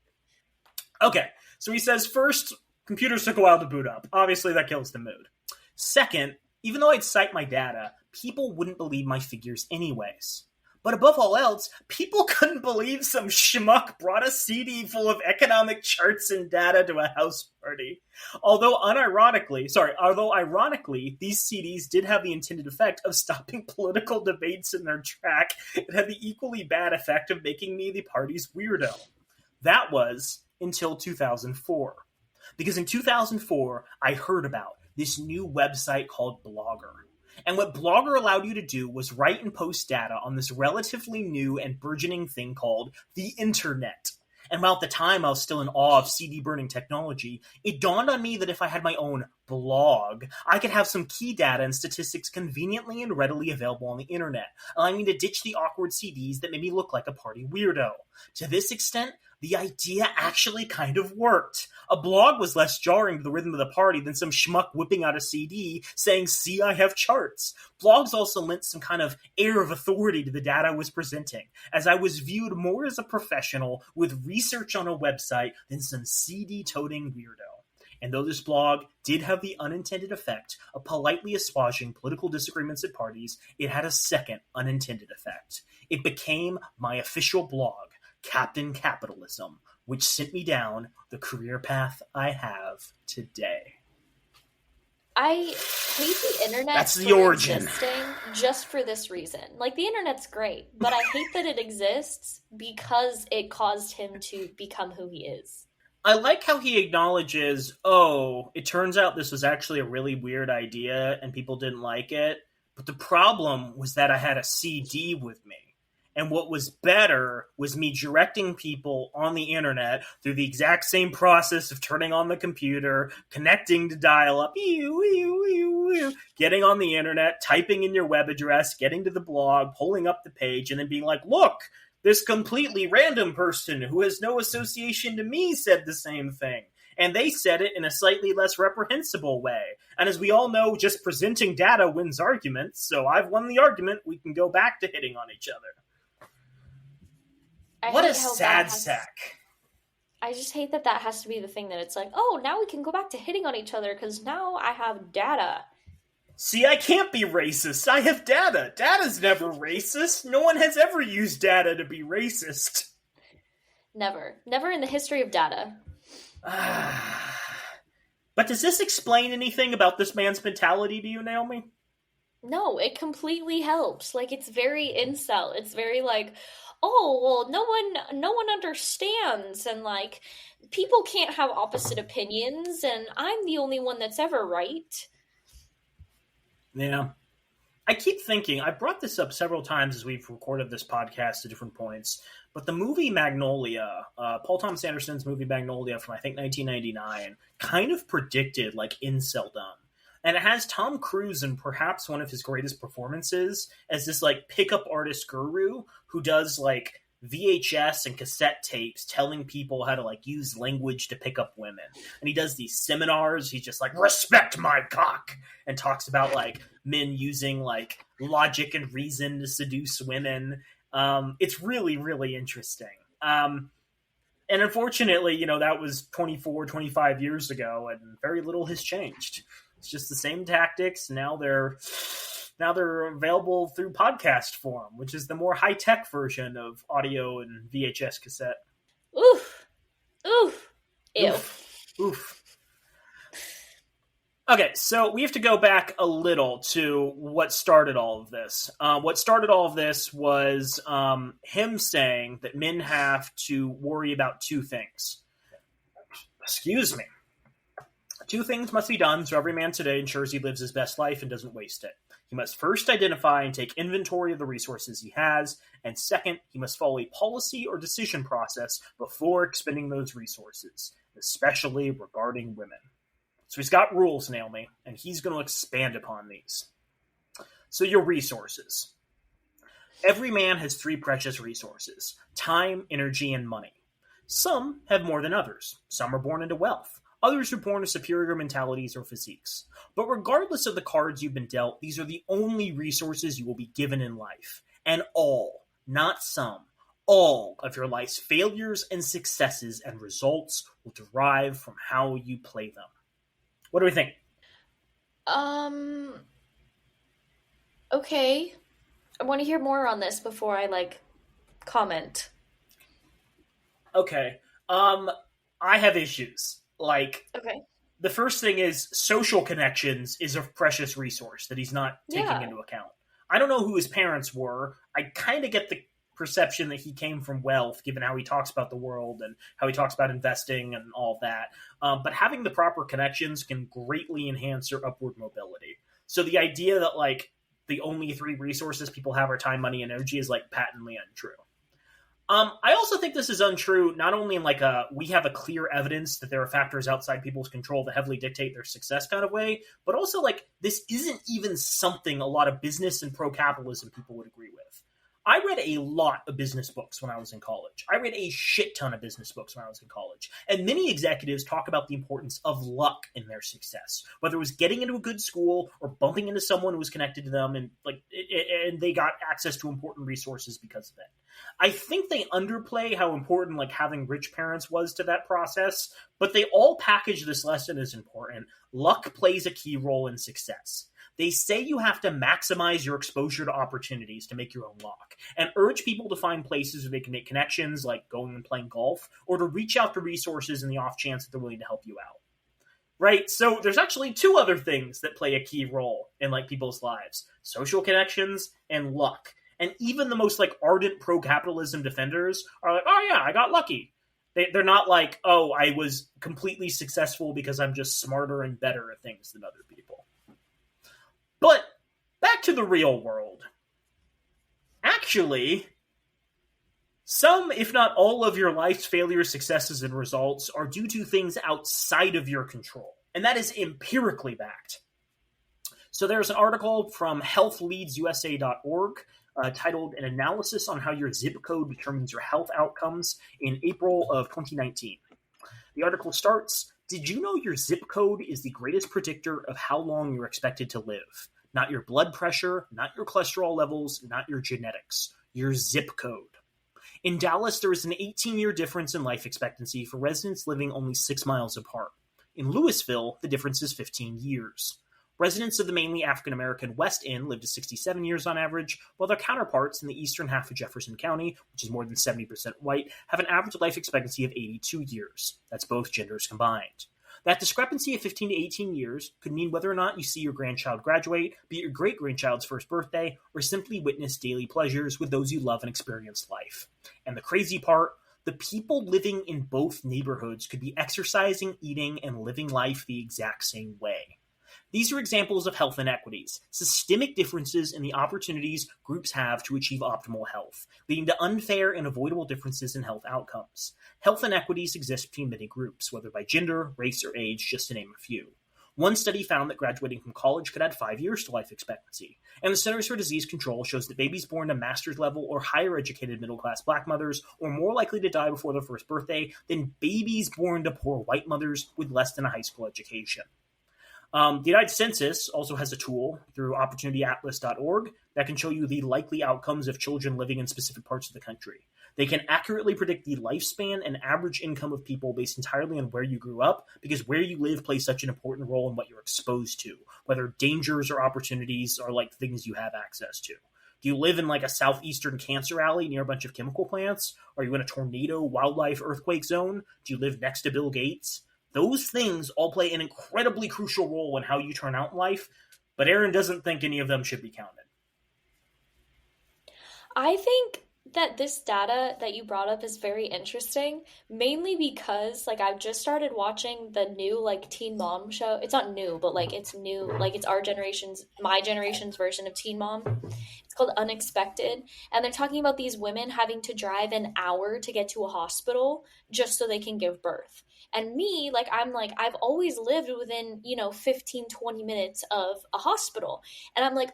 Okay, so he says, first, computers took a while to boot up. Obviously, that kills the mood. Second, even though I'd cite my data, people wouldn't believe my figures anyways. But above all else, people couldn't believe some schmuck brought a CD full of economic charts and data to a house party. Although ironically, these CDs did have the intended effect of stopping political debates in their track, it had the equally bad effect of making me the party's weirdo. That was until 2004. Because in 2004, I heard about this new website called Blogger. And what Blogger allowed you to do was write and post data on this relatively new and burgeoning thing called the internet. And while at the time I was still in awe of CD burning technology, it dawned on me that if I had my own blog, I could have some key data and statistics conveniently and readily available on the internet, allowing me to ditch the awkward CDs that made me look like a party weirdo. To this extent, the idea actually kind of worked. A blog was less jarring to the rhythm of the party than some schmuck whipping out a CD saying, see, I have charts. Blogs also lent some kind of air of authority to the data I was presenting, as I was viewed more as a professional with research on a website than some CD-toting weirdo. And though this blog did have the unintended effect of politely assuaging political disagreements at parties, it had a second unintended effect. It became my official blog, Captain Capitalism, which sent me down the career path I have today. I hate the internet. That's the origin. Existing just for this reason. Like, the internet's great, but I hate that it exists because it caused him to become who he is. I like how he acknowledges, it turns out this was actually a really weird idea and people didn't like it, but the problem was that I had a CD with me. And what was better was me directing people on the internet through the exact same process of turning on the computer, connecting to dial-up, getting on the internet, typing in your web address, getting to the blog, pulling up the page, and then being like, look, this completely random person who has no association to me said the same thing. And they said it in a slightly less reprehensible way. And as we all know, just presenting data wins arguments, so I've won the argument, we can go back to hitting on each other. What a sad sack. I just hate that has to be the thing that it's like, now we can go back to hitting on each other because now I have data. See, I can't be racist. I have data. Data's never racist. No one has ever used data to be racist. Never. Never in the history of data. But does this explain anything about this man's mentality to you, Naomi? No, it completely helps. Like, it's very incel. It's very like, oh, well, no one understands, and like people can't have opposite opinions, and I'm the only one that's ever right. Yeah. I keep thinking, I brought this up several times as we've recorded this podcast at different points, but the movie Magnolia, Paul Thomas Anderson's movie Magnolia from I think 1999, kind of predicted like inceldom. And it has Tom Cruise in perhaps one of his greatest performances as this like pickup artist guru who does like VHS and cassette tapes telling people how to like use language to pick up women. And he does these seminars. He's just like, respect my cock, and talks about like men using like logic and reason to seduce women. It's really, really interesting. And unfortunately, that was 24, 25 years ago, and very little has changed. It's just the same tactics. Now they're available through podcast form, which is the more high-tech version of audio and VHS cassette. Oof. Oof. Ew. Oof. Oof. Okay, so we have to go back a little to what started all of this. What started all of this was him saying that men have to worry about two things. Excuse me. Two things must be done so every man today ensures he lives his best life and doesn't waste it. He must first identify and take inventory of the resources he has, and second, he must follow a policy or decision process before expending those resources, especially regarding women. So he's got rules, Naomi, and he's going to expand upon these. So your resources. Every man has three precious resources: time, energy, and money. Some have more than others. Some are born into wealth. Others are born with superior mentalities or physiques. But regardless of the cards you've been dealt, these are the only resources you will be given in life. And all, not some, all of your life's failures and successes and results will derive from how you play them. What do we think? Okay. I want to hear more on this before I comment. Okay. I have issues. Okay. The first thing is social connections is a precious resource that he's not taking into account. I don't know who his parents were. I kind of get the perception that he came from wealth, given how he talks about the world and how he talks about investing and all that. But having the proper connections can greatly enhance your upward mobility. So the idea that the only three resources people have are time, money, and energy is patently untrue. I also think this is untrue, not only in we have a clear evidence that there are factors outside people's control that heavily dictate their success kind of way, but also this isn't even something a lot of business and pro-capitalism people would agree with. I read a lot of business books when I was in college. I read a shit ton of business books when I was in college. And many executives talk about the importance of luck in their success, whether it was getting into a good school or bumping into someone who was connected to them and they got access to important resources because of it. I think they underplay how important having rich parents was to that process, but they all package this lesson as important. Luck plays a key role in success. They say you have to maximize your exposure to opportunities to make your own luck, and urge people to find places where they can make connections, like going and playing golf, or to reach out to resources in the off chance that they're willing to help you out. Right? So there's actually two other things that play a key role in people's lives: social connections and luck. And even the most ardent pro-capitalism defenders are oh yeah, I got lucky. They're not oh, I was completely successful because I'm just smarter and better at things than other people. But back to the real world. Actually, some, if not all, of your life's failures, successes, and results are due to things outside of your control. And that is empirically backed. So there's an article from healthleadsusa.org titled An Analysis on How Your Zip Code Determines Your Health Outcomes in April of 2019. The article starts, did you know your zip code is the greatest predictor of how long you're expected to live? Not your blood pressure, not your cholesterol levels, not your genetics. Your zip code. In Dallas, there is an 18-year difference in life expectancy for residents living only 6 miles apart. In Louisville, the difference is 15 years. Residents of the mainly African-American West End live to 67 years on average, while their counterparts in the eastern half of Jefferson County, which is more than 70% white, have an average life expectancy of 82 years. That's both genders combined. That discrepancy of 15 to 18 years could mean whether or not you see your grandchild graduate, be it your great-grandchild's first birthday, or simply witness daily pleasures with those you love and experience life. And the crazy part, the people living in both neighborhoods could be exercising, eating, and living life the exact same way. These are examples of health inequities, systemic differences in the opportunities groups have to achieve optimal health, leading to unfair and avoidable differences in health outcomes. Health inequities exist between many groups, whether by gender, race, or age, just to name a few. One study found that graduating from college could add 5 years to life expectancy, and the Centers for Disease Control shows that babies born to master's level or higher educated middle-class black mothers are more likely to die before their first birthday than babies born to poor white mothers with less than a high school education. The United Census also has a tool through opportunityatlas.org that can show you the likely outcomes of children living in specific parts of the country. They can accurately predict the lifespan and average income of people based entirely on where you grew up, because where you live plays such an important role in what you're exposed to, whether dangers or opportunities are like things you have access to. Do you live in like a southeastern cancer alley near a bunch of chemical plants? Are you in a tornado, wildlife, earthquake zone? Do you live next to Bill Gates? Those things all play an incredibly crucial role in how you turn out in life, but Aaron doesn't think any of them should be counted. I think that this data that you brought up is very interesting, mainly because like I've just started watching the new like Teen Mom show. It's not new, but like it's new, like it's my generation's version of Teen Mom. It's called Unexpected, and they're talking about these women having to drive an hour to get to a hospital just so they can give birth. And me, I've always lived within, 15, 20 minutes of a hospital. And I'm like,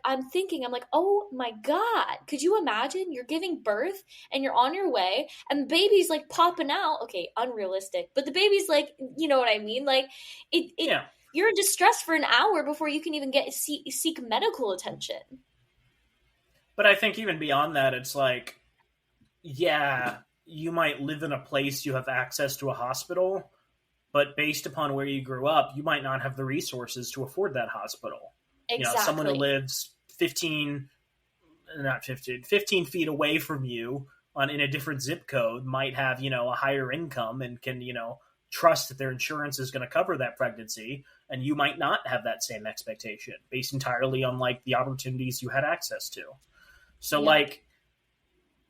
oh my God, could you imagine you're giving birth and you're on your way and the baby's like popping out? Okay, unrealistic. But the baby's like, you know what I mean? Like Yeah. You're in distress for an hour before you can even seek medical attention. But I think even beyond that, it's like, yeah, you might live in a place you have access to a hospital, but based upon where you grew up, you might not have the resources to afford that hospital. Exactly. Someone who lives 15 feet away from you in a different zip code might have, a higher income and can, trust that their insurance is going to cover that pregnancy. And you might not have that same expectation based entirely on like the opportunities you had access to. So like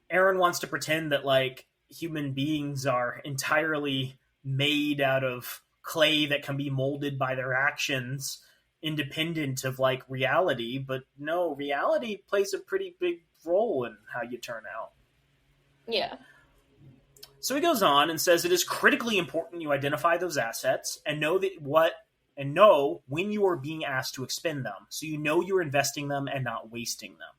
Aaron wants to pretend that like human beings are entirely made out of clay that can be molded by their actions independent of like reality, but no, reality plays a pretty big role in how you turn out. Yeah. So he goes on and says it is critically important you identify those assets and know when you are being asked to expend them, so you know you're investing them and not wasting them.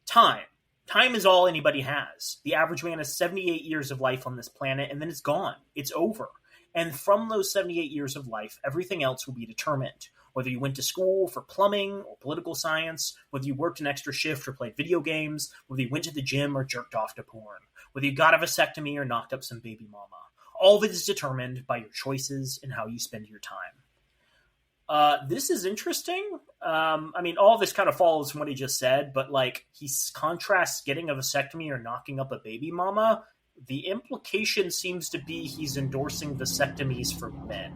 Time is all anybody has. The average man has 78 years of life on this planet, and then it's gone. It's over. And from those 78 years of life, everything else will be determined. Whether you went to school for plumbing or political science, whether you worked an extra shift or played video games, whether you went to the gym or jerked off to porn, whether you got a vasectomy or knocked up some baby mama. All of it is determined by your choices and how you spend your time. This is interesting. All of this kind of follows from what he just said, but like he contrasts getting a vasectomy or knocking up a baby mama. The implication seems to be he's endorsing vasectomies for men.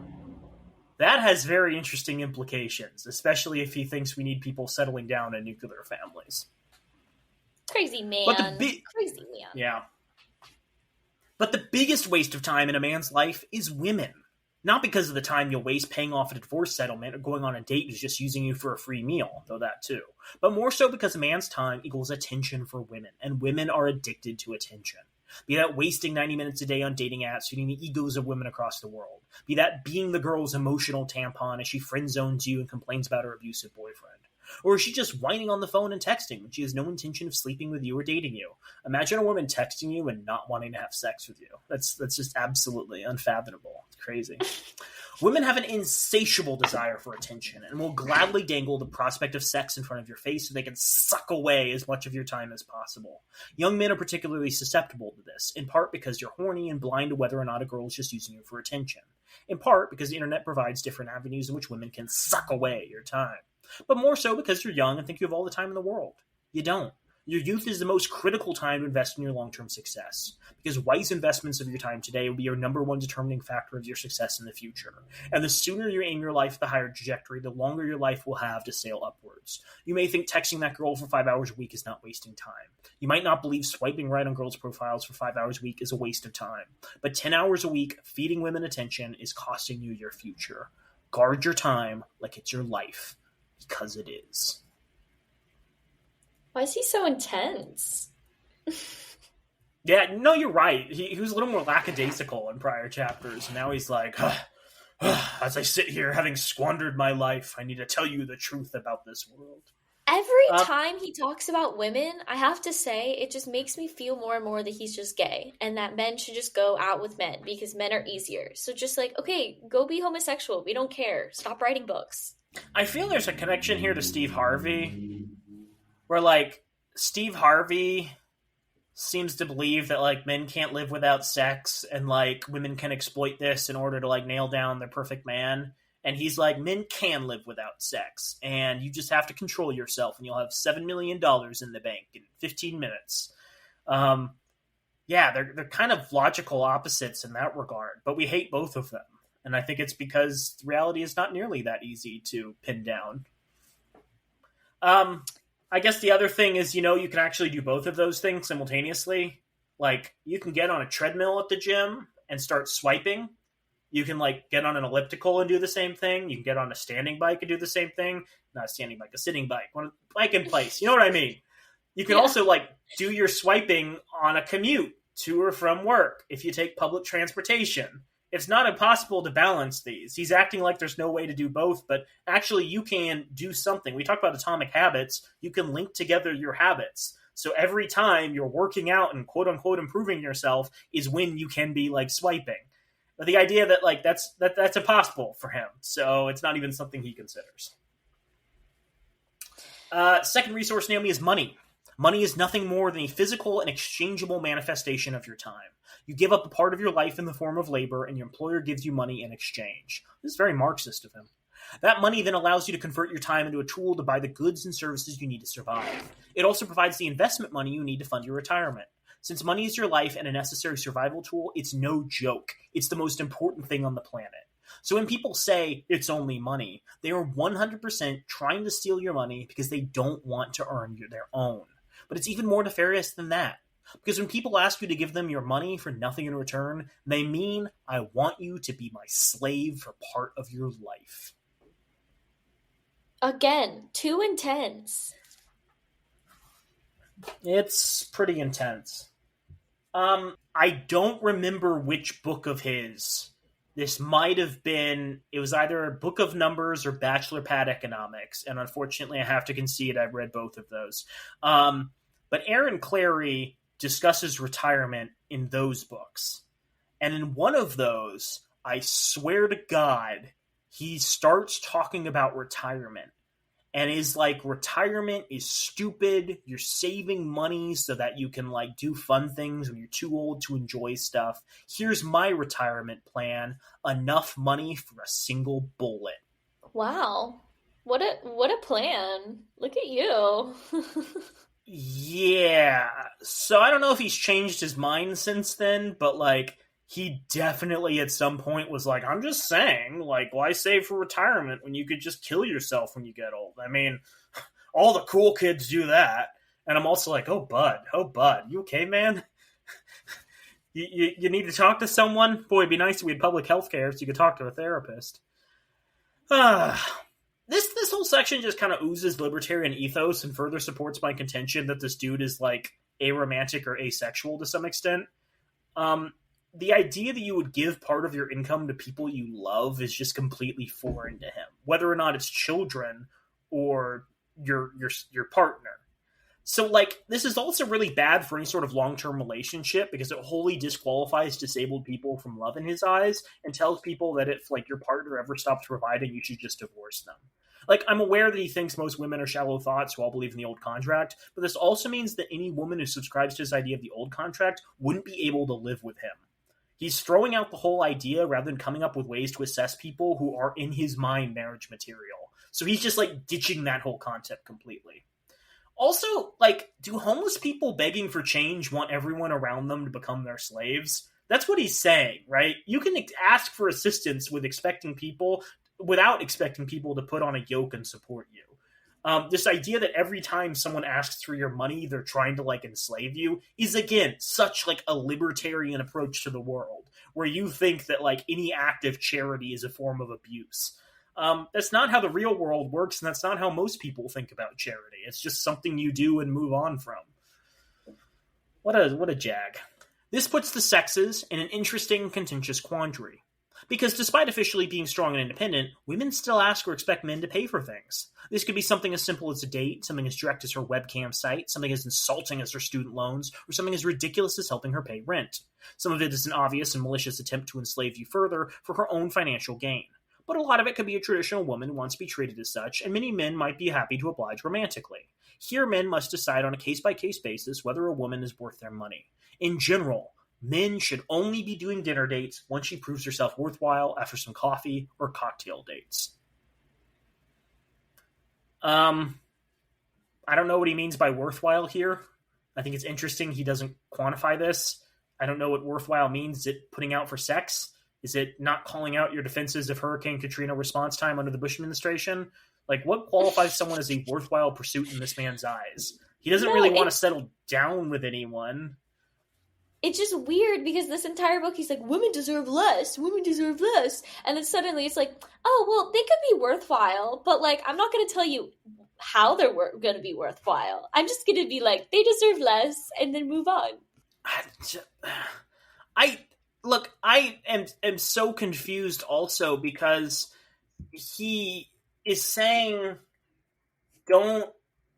That has very interesting implications, especially if he thinks we need people settling down in nuclear families. Crazy man. Crazy man. Yeah. But the biggest waste of time in a man's life is women. Not because of the time you'll waste paying off a divorce settlement or going on a date who's just using you for a free meal, though that too. But more so because a man's time equals attention for women, and women are addicted to attention. Be that wasting 90 minutes a day on dating apps, feeding the egos of women across the world. Be that being the girl's emotional tampon as she friend zones you and complains about her abusive boyfriend. Or is she just whining on the phone and texting when she has no intention of sleeping with you or dating you? Imagine a woman texting you and not wanting to have sex with you. That's just absolutely unfathomable. It's crazy. Women have an insatiable desire for attention and will gladly dangle the prospect of sex in front of your face so they can suck away as much of your time as possible. Young men are particularly susceptible to this, in part because you're horny and blind to whether or not a girl is just using you for attention. In part because the internet provides different avenues in which women can suck away your time. But more so because you're young and think you have all the time in the world. You don't. Your youth is the most critical time to invest in your long-term success, because wise investments of your time today will be your number one determining factor of your success in the future. And the sooner you aim your life at the higher trajectory, the longer your life will have to sail upwards. You may think texting that girl for 5 hours a week is not wasting time. You might not believe swiping right on girls' profiles for 5 hours a week is a waste of time. But 10 hours a week feeding women attention is costing you your future. Guard your time like it's your life, because it is. Why is he so intense? Yeah, no, you're right. He was a little more lackadaisical in prior chapters. Now he's like, as I sit here having squandered my life, I need to tell you the truth about this world. Every time he talks about women, I have to say, it just makes me feel more and more that he's just gay and that men should just go out with men because men are easier. So just like, okay, go be homosexual. We don't care. Stop writing books. I feel there's a connection here to Steve Harvey, where, like, Steve Harvey seems to believe that, like, men can't live without sex and, like, women can exploit this in order to, like, nail down their perfect man. And he's like, men can live without sex, and you just have to control yourself, and you'll have $7 million in the bank in 15 minutes. Yeah, they're kind of logical opposites in that regard, but we hate both of them. And I think it's because reality is not nearly that easy to pin down. I guess the other thing is, you can actually do both of those things simultaneously. Like, you can get on a treadmill at the gym and start swiping. You can, like, get on an elliptical and do the same thing. You can get on a standing bike and do the same thing. Not a standing bike, a sitting bike. One bike in place. You know what I mean? You can also, like, do your swiping on a commute to or from work if you take public transportation. It's not impossible to balance these. He's acting like there's no way to do both, but actually you can do something. We talk about atomic habits. You can link together your habits. So every time you're working out and quote-unquote improving yourself is when you can be, like, swiping. But the idea that, like, that's impossible for him, so it's not even something he considers. Second resource, Naomi, is money. Money is nothing more than a physical and exchangeable manifestation of your time. You give up a part of your life in the form of labor, and your employer gives you money in exchange. This is very Marxist of him. That money then allows you to convert your time into a tool to buy the goods and services you need to survive. It also provides the investment money you need to fund your retirement. Since money is your life and a necessary survival tool, it's no joke. It's the most important thing on the planet. So when people say it's only money, they are 100% trying to steal your money because they don't want to earn their own. But it's even more nefarious than that. Because when people ask you to give them your money for nothing in return, they mean, I want you to be my slave for part of your life. Again, too intense. It's pretty intense. I don't remember which book of his. This might have been, it was either Book of Numbers or Bachelor Pad Economics, and unfortunately I have to concede I've read both of those. But Aaron Clarey discusses retirement in those books. And in one of those, I swear to God, he starts talking about retirement. And is like, retirement is stupid. You're saving money so that you can, like, do fun things when you're too old to enjoy stuff. Here's my retirement plan. Enough money for a single bullet. Wow. What a plan. Look at you. Yeah. So I don't know if he's changed his mind since then, but, like, he definitely at some point was like, I'm just saying, like, why save for retirement when you could just kill yourself when you get old? I mean, all the cool kids do that. And I'm also like, oh, bud, you okay, man? you need to talk to someone? Boy, it'd be nice if we had public health care so you could talk to a therapist. This whole section just kind of oozes libertarian ethos and further supports my contention that this dude is, like, aromantic or asexual to some extent. The idea that you would give part of your income to people you love is just completely foreign to him, whether or not it's children or your partner. So, like, this is also really bad for any sort of long-term relationship because it wholly disqualifies disabled people from love in his eyes and tells people that if, like, your partner ever stops providing, you should just divorce them. Like, I'm aware that he thinks most women are shallow thoughts who all believe in the old contract, but this also means that any woman who subscribes to his idea of the old contract wouldn't be able to live with him. He's throwing out the whole idea rather than coming up with ways to assess people who are, in his mind, marriage material. So he's just, like, ditching that whole concept completely. Also, like, do homeless people begging for change want everyone around them to become their slaves? That's what he's saying, right? You can ask for assistance without expecting people to put on a yoke and support you. This idea that every time someone asks for your money, they're trying to, like, enslave you is, again, such, like, a libertarian approach to the world, where you think that, like, any act of charity is a form of abuse. That's not how the real world works, and that's not how most people think about charity. It's just something you do and move on from. What a jag. This puts the sexes in an interesting, contentious quandary. Because despite officially being strong and independent, women still ask or expect men to pay for things. This could be something as simple as a date, something as direct as her webcam site, something as insulting as her student loans, or something as ridiculous as helping her pay rent. Some of it is an obvious and malicious attempt to enslave you further for her own financial gain. But a lot of it could be a traditional woman who wants to be treated as such, and many men might be happy to oblige romantically. Here, men must decide on a case-by-case basis whether a woman is worth their money. In general, men should only be doing dinner dates once she proves herself worthwhile after some coffee or cocktail dates. I don't know what he means by worthwhile here. I think it's interesting he doesn't quantify this. I don't know what worthwhile means. Is it putting out for sex? Is it not calling out your defenses of Hurricane Katrina response time under the Bush administration? Like, what qualifies someone as a worthwhile pursuit in this man's eyes? He doesn't really want to settle down with anyone. It's just weird because this entire book, he's like, women deserve less. And then suddenly it's like, oh, well, they could be worthwhile, but, like, I'm not going to tell you how they're going to be worthwhile. I'm just going to be like, they deserve less, and then move on. I am so confused also because he is saying don't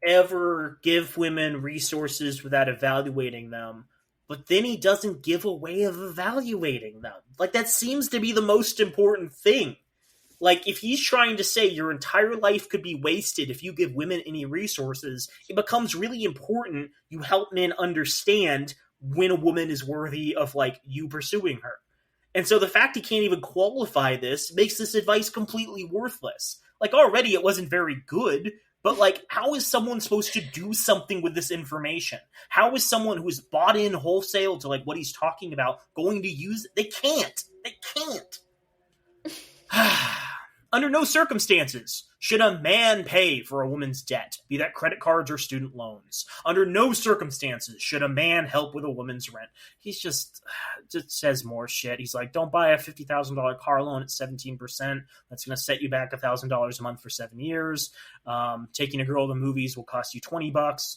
ever give women resources without evaluating them, but then he doesn't give a way of evaluating them. Like, that seems to be the most important thing. Like, if he's trying to say your entire life could be wasted if you give women any resources, it becomes really important you help men understand when a woman is worthy of, like, you pursuing her. And so the fact he can't even qualify this makes this advice completely worthless. Like, already it wasn't very good, but, like, how is someone supposed to do something with this information? How is someone who is bought in wholesale to, like, what he's talking about going to use it? They can't. Under no circumstances should a man pay for a woman's debt, be that credit cards or student loans. Under no circumstances should a man help with a woman's rent. He's just says more shit. He's like, don't buy a $50,000 car loan at 17%. That's going to set you back $1,000 a month for 7 years. Taking a girl to movies will cost you $20.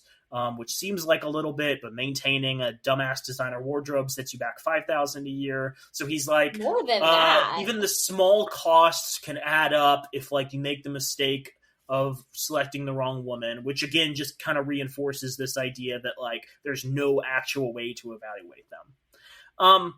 Which seems like a little bit, but maintaining a dumbass designer wardrobe sets you back $5,000 a year. So he's like, more than that. Even the small costs can add up if, like, you make the mistake of selecting the wrong woman, which again just kind of reinforces this idea that, like, there's no actual way to evaluate them.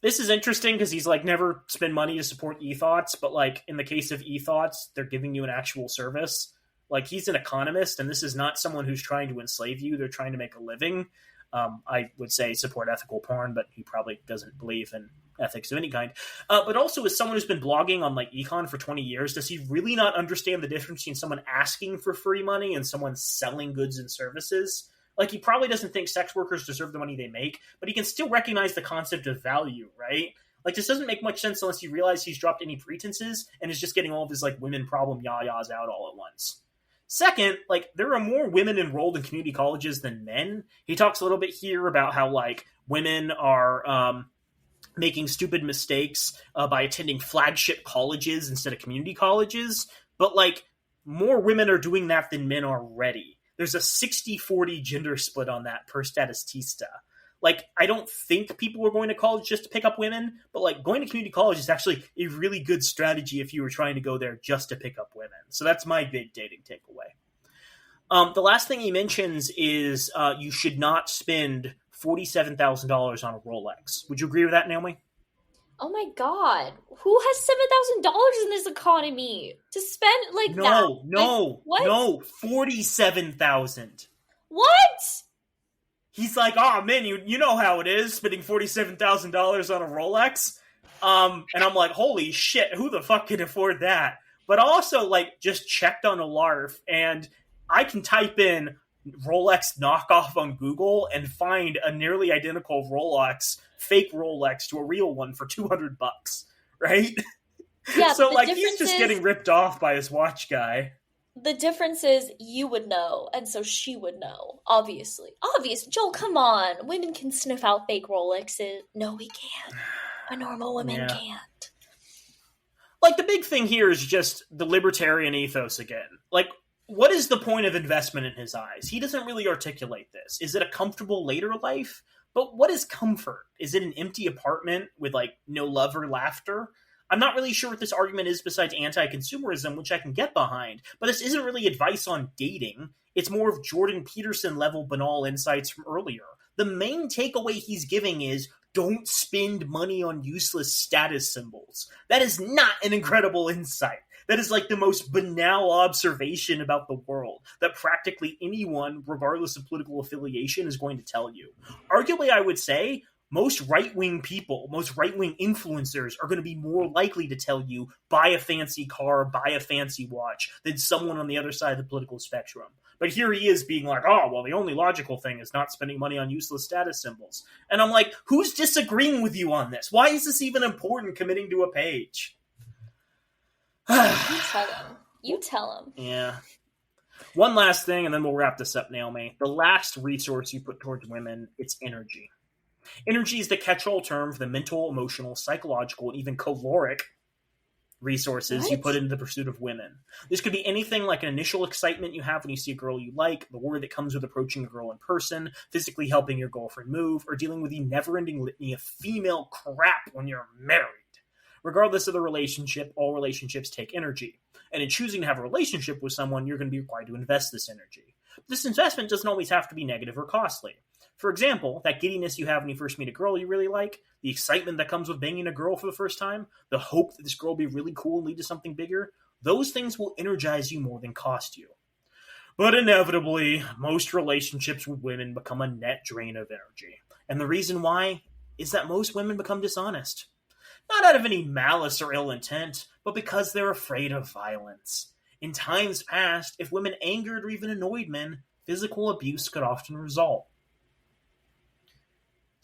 This is interesting because he's like, never spend money to support e-thoughts, but, like, in the case of e-thoughts, they're giving you an actual service. Like, he's an economist, and this is not someone who's trying to enslave you. They're trying to make a living. I would say support ethical porn, but he probably doesn't believe in ethics of any kind. But also, as someone who's been blogging on, like, econ for 20 years, does he really not understand the difference between someone asking for free money and someone selling goods and services? Like, he probably doesn't think sex workers deserve the money they make, but he can still recognize the concept of value, right? Like, this doesn't make much sense unless you realize he's dropped any pretenses and is just getting all of his, like, women problem yah-yahs out all at once. Second, like, there are more women enrolled in community colleges than men. He talks a little bit here about how, like, women are making stupid mistakes by attending flagship colleges instead of community colleges. But, like, more women are doing that than men already. There's a 60-40 gender split on that per Statistista. Like, I don't think people are going to college just to pick up women, but, like, going to community college is actually a really good strategy if you were trying to go there just to pick up women. So that's my big dating takeaway. The last thing he mentions is you should not spend $47,000 on a Rolex. Would you agree with that, Naomi? Oh my god. Who has $7,000 in this economy to spend like that? No, $47,000. What? He's like, oh man, you know how it is, spending $47,000 on a Rolex. And I'm like, holy shit, who the fuck can afford that? But also, like, just checked on a LARF, and I can type in Rolex knockoff on Google and find a nearly identical Rolex, fake Rolex, to a real one for $200, right? Yeah, So, like, he's just getting ripped off by his watch guy. The difference is you would know, and so she would know. Obviously. Joel, come on. Women can sniff out fake Rolexes. No, we can't. A normal woman can't. Like, the big thing here is just the libertarian ethos again. Like, what is the point of investment in his eyes? He doesn't really articulate this. Is it a comfortable later life? But what is comfort? Is it an empty apartment with, like, no love or laughter? I'm not really sure what this argument is besides anti-consumerism, which I can get behind, but this isn't really advice on dating. It's more of Jordan Peterson-level banal insights from earlier. The main takeaway he's giving is, don't spend money on useless status symbols. That is not an incredible insight. That is like the most banal observation about the world that practically anyone, regardless of political affiliation, is going to tell you. Arguably, I would say, most right-wing people, most right-wing influencers are going to be more likely to tell you, buy a fancy car, buy a fancy watch, than someone on the other side of the political spectrum. But here he is being like, oh, well, the only logical thing is not spending money on useless status symbols. And I'm like, who's disagreeing with you on this? Why is this even important, committing to a page? You tell him. Yeah. One last thing, and then we'll wrap this up, Naomi. The last resource you put towards women, it's energy. Energy is the catch-all term for the mental, emotional, psychological, and even caloric resources you put into the pursuit of women. This could be anything like an initial excitement you have when you see a girl you like, the worry that comes with approaching a girl in person, physically helping your girlfriend move, or dealing with the never-ending litany of female crap when you're married. Regardless of the relationship, all relationships take energy. And in choosing to have a relationship with someone, you're going to be required to invest this energy. But this investment doesn't always have to be negative or costly. For example, that giddiness you have when you first meet a girl you really like, the excitement that comes with banging a girl for the first time, the hope that this girl will be really cool and lead to something bigger, those things will energize you more than cost you. But inevitably, most relationships with women become a net drain of energy. And the reason why is that most women become dishonest. Not out of any malice or ill intent, but because they're afraid of violence. In times past, if women angered or even annoyed men, physical abuse could often result.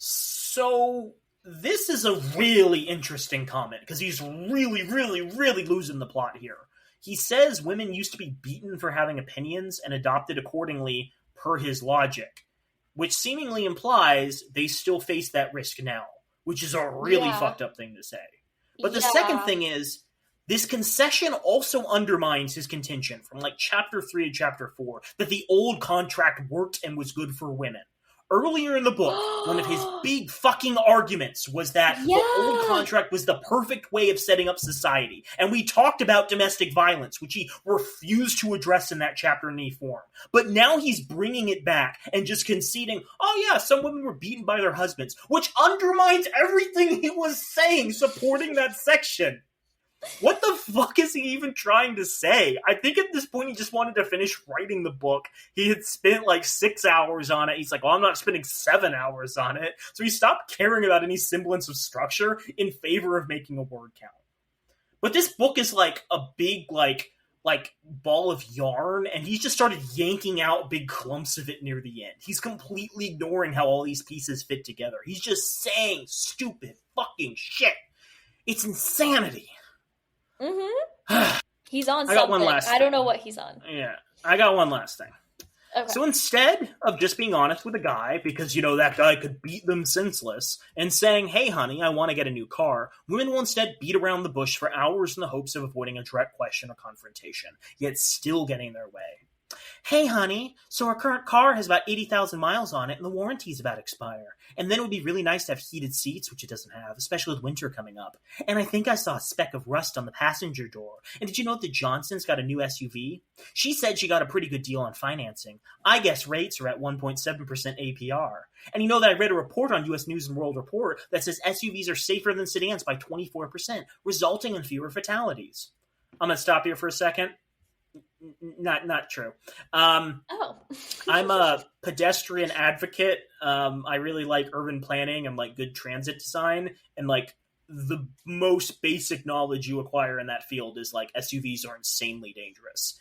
So, this is a really interesting comment, because he's really, really, really losing the plot here. He says women used to be beaten for having opinions and adopted accordingly per his logic, which seemingly implies they still face that risk now, which is a really fucked up thing to say. But the second thing is, this concession also undermines his contention from like chapter 3 to chapter 4 that the old contract worked and was good for women. Earlier in the book, one of his big fucking arguments was that the old contract was the perfect way of setting up society. And we talked about domestic violence, which he refused to address in that chapter in any form. But now he's bringing it back and just conceding, oh yeah, some women were beaten by their husbands, which undermines everything he was saying supporting that section. What the fuck is he even trying to say? I think at this point he just wanted to finish writing the book. He had spent like 6 hours on it. He's like, well, I'm not spending 7 hours on it. So he stopped caring about any semblance of structure in favor of making a word count. But this book is like a big like ball of yarn, and he's just started yanking out big clumps of it near the end. He's completely ignoring how all these pieces fit together. He's just saying stupid fucking shit. It's insanity. Mm-hmm. He's on something. I don't know what he's on. Yeah, I got one last thing. Okay. So instead of just being honest with a guy, because, you know, that guy could beat them senseless, and saying, hey, honey, I want to get a new car, women will instead beat around the bush for hours in the hopes of avoiding a direct question or confrontation, yet still getting their way. Hey, honey, so our current car has about 80,000 miles on it, and the warranty's about to expire. And then it would be really nice to have heated seats, which it doesn't have, especially with winter coming up. And I think I saw a speck of rust on the passenger door. And did you know that Johnson's got a new SUV? She said she got a pretty good deal on financing. I guess rates are at 1.7% APR. And you know that I read a report on U.S. News and World Report that says SUVs are safer than sedans by 24%, resulting in fewer fatalities. I'm going to stop here for a second. Not true. I'm a pedestrian advocate. I really like urban planning and like good transit design, and like the most basic knowledge you acquire in that field is like SUVs are insanely dangerous.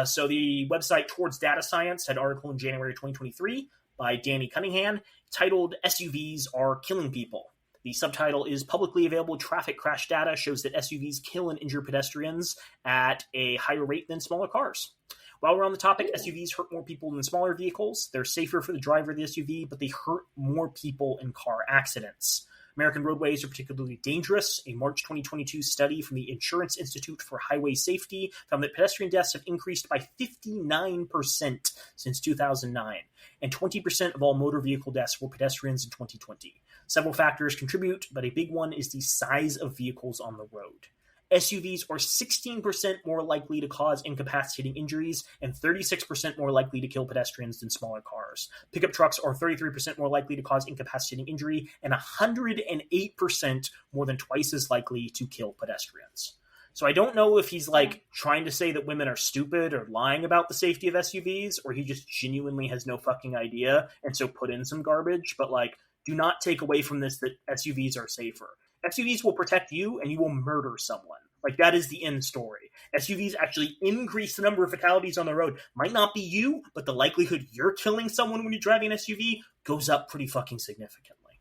So the website Towards Data Science had an article in January 2023 by Danny Cunningham titled "SUVs Are Killing People." The subtitle is "Publicly Available Traffic Crash Data Shows that SUVs Kill and Injure Pedestrians at a Higher Rate Than Smaller Cars." While we're on the topic, SUVs hurt more people than smaller vehicles. They're safer for the driver of the SUV, but they hurt more people in car accidents. American roadways are particularly dangerous. A March 2022 study from the Insurance Institute for Highway Safety found that pedestrian deaths have increased by 59% since 2009, and 20% of all motor vehicle deaths were pedestrians in 2020. Several factors contribute, but a big one is the size of vehicles on the road. SUVs are 16% more likely to cause incapacitating injuries and 36% more likely to kill pedestrians than smaller cars. Pickup trucks are 33% more likely to cause incapacitating injury and 108% more than twice as likely to kill pedestrians. So I don't know if he's like trying to say that women are stupid or lying about the safety of SUVs, or he just genuinely has no fucking idea and so put in some garbage. But like, do not take away from this that SUVs are safer. SUVs will protect you and you will murder someone. Like, that is the end story. SUVs actually increase the number of fatalities on the road. Might not be you, but the likelihood you're killing someone when you're driving an SUV goes up pretty fucking significantly.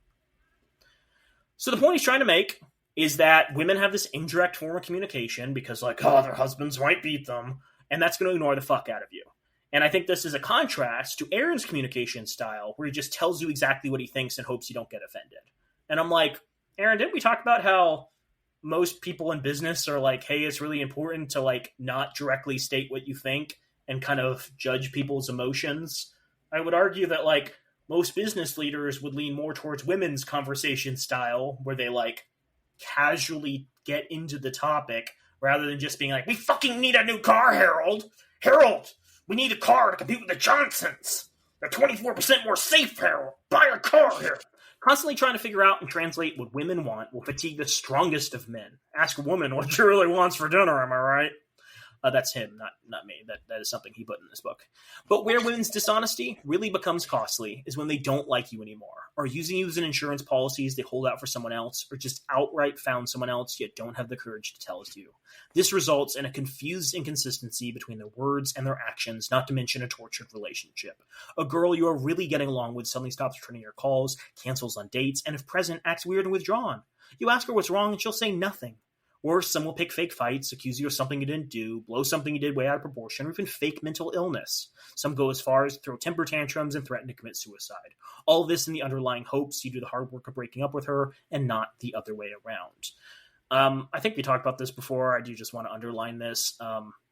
So the point he's trying to make is that women have this indirect form of communication because, like, oh, their husbands might beat them, and that's going to ignore the fuck out of you. And I think this is a contrast to Aaron's communication style, where he just tells you exactly what he thinks and hopes you don't get offended. And I'm like, Aaron, didn't we talk about how most people in business are like, hey, it's really important to like not directly state what you think and kind of judge people's emotions? I would argue that like most business leaders would lean more towards women's conversation style, where they like casually get into the topic rather than just being like, we fucking need a new car, Harold. Harold, we need a car to compete with the Johnsons. They're 24% more safe, Harold. Buy a car here. Constantly trying to figure out and translate what women want will fatigue the strongest of men. Ask a woman what she really wants for dinner, am I right? That's him, not me. That is something he put in this book. But where women's dishonesty really becomes costly is when they don't like you anymore, or using you as an insurance policies they hold out for someone else, or just outright found someone else yet don't have the courage to tell it to you. This results in a confused inconsistency between their words and their actions, not to mention a tortured relationship. A girl you are really getting along with suddenly stops returning your calls, cancels on dates, and if present, acts weird and withdrawn. You ask her what's wrong and she'll say nothing. Worse, some will pick fake fights, accuse you of something you didn't do, blow something you did way out of proportion, or even fake mental illness. Some go as far as to throw temper tantrums and threaten to commit suicide. All this in the underlying hopes you do the hard work of breaking up with her and not the other way around. I think we talked about this before. I do just want to underline this.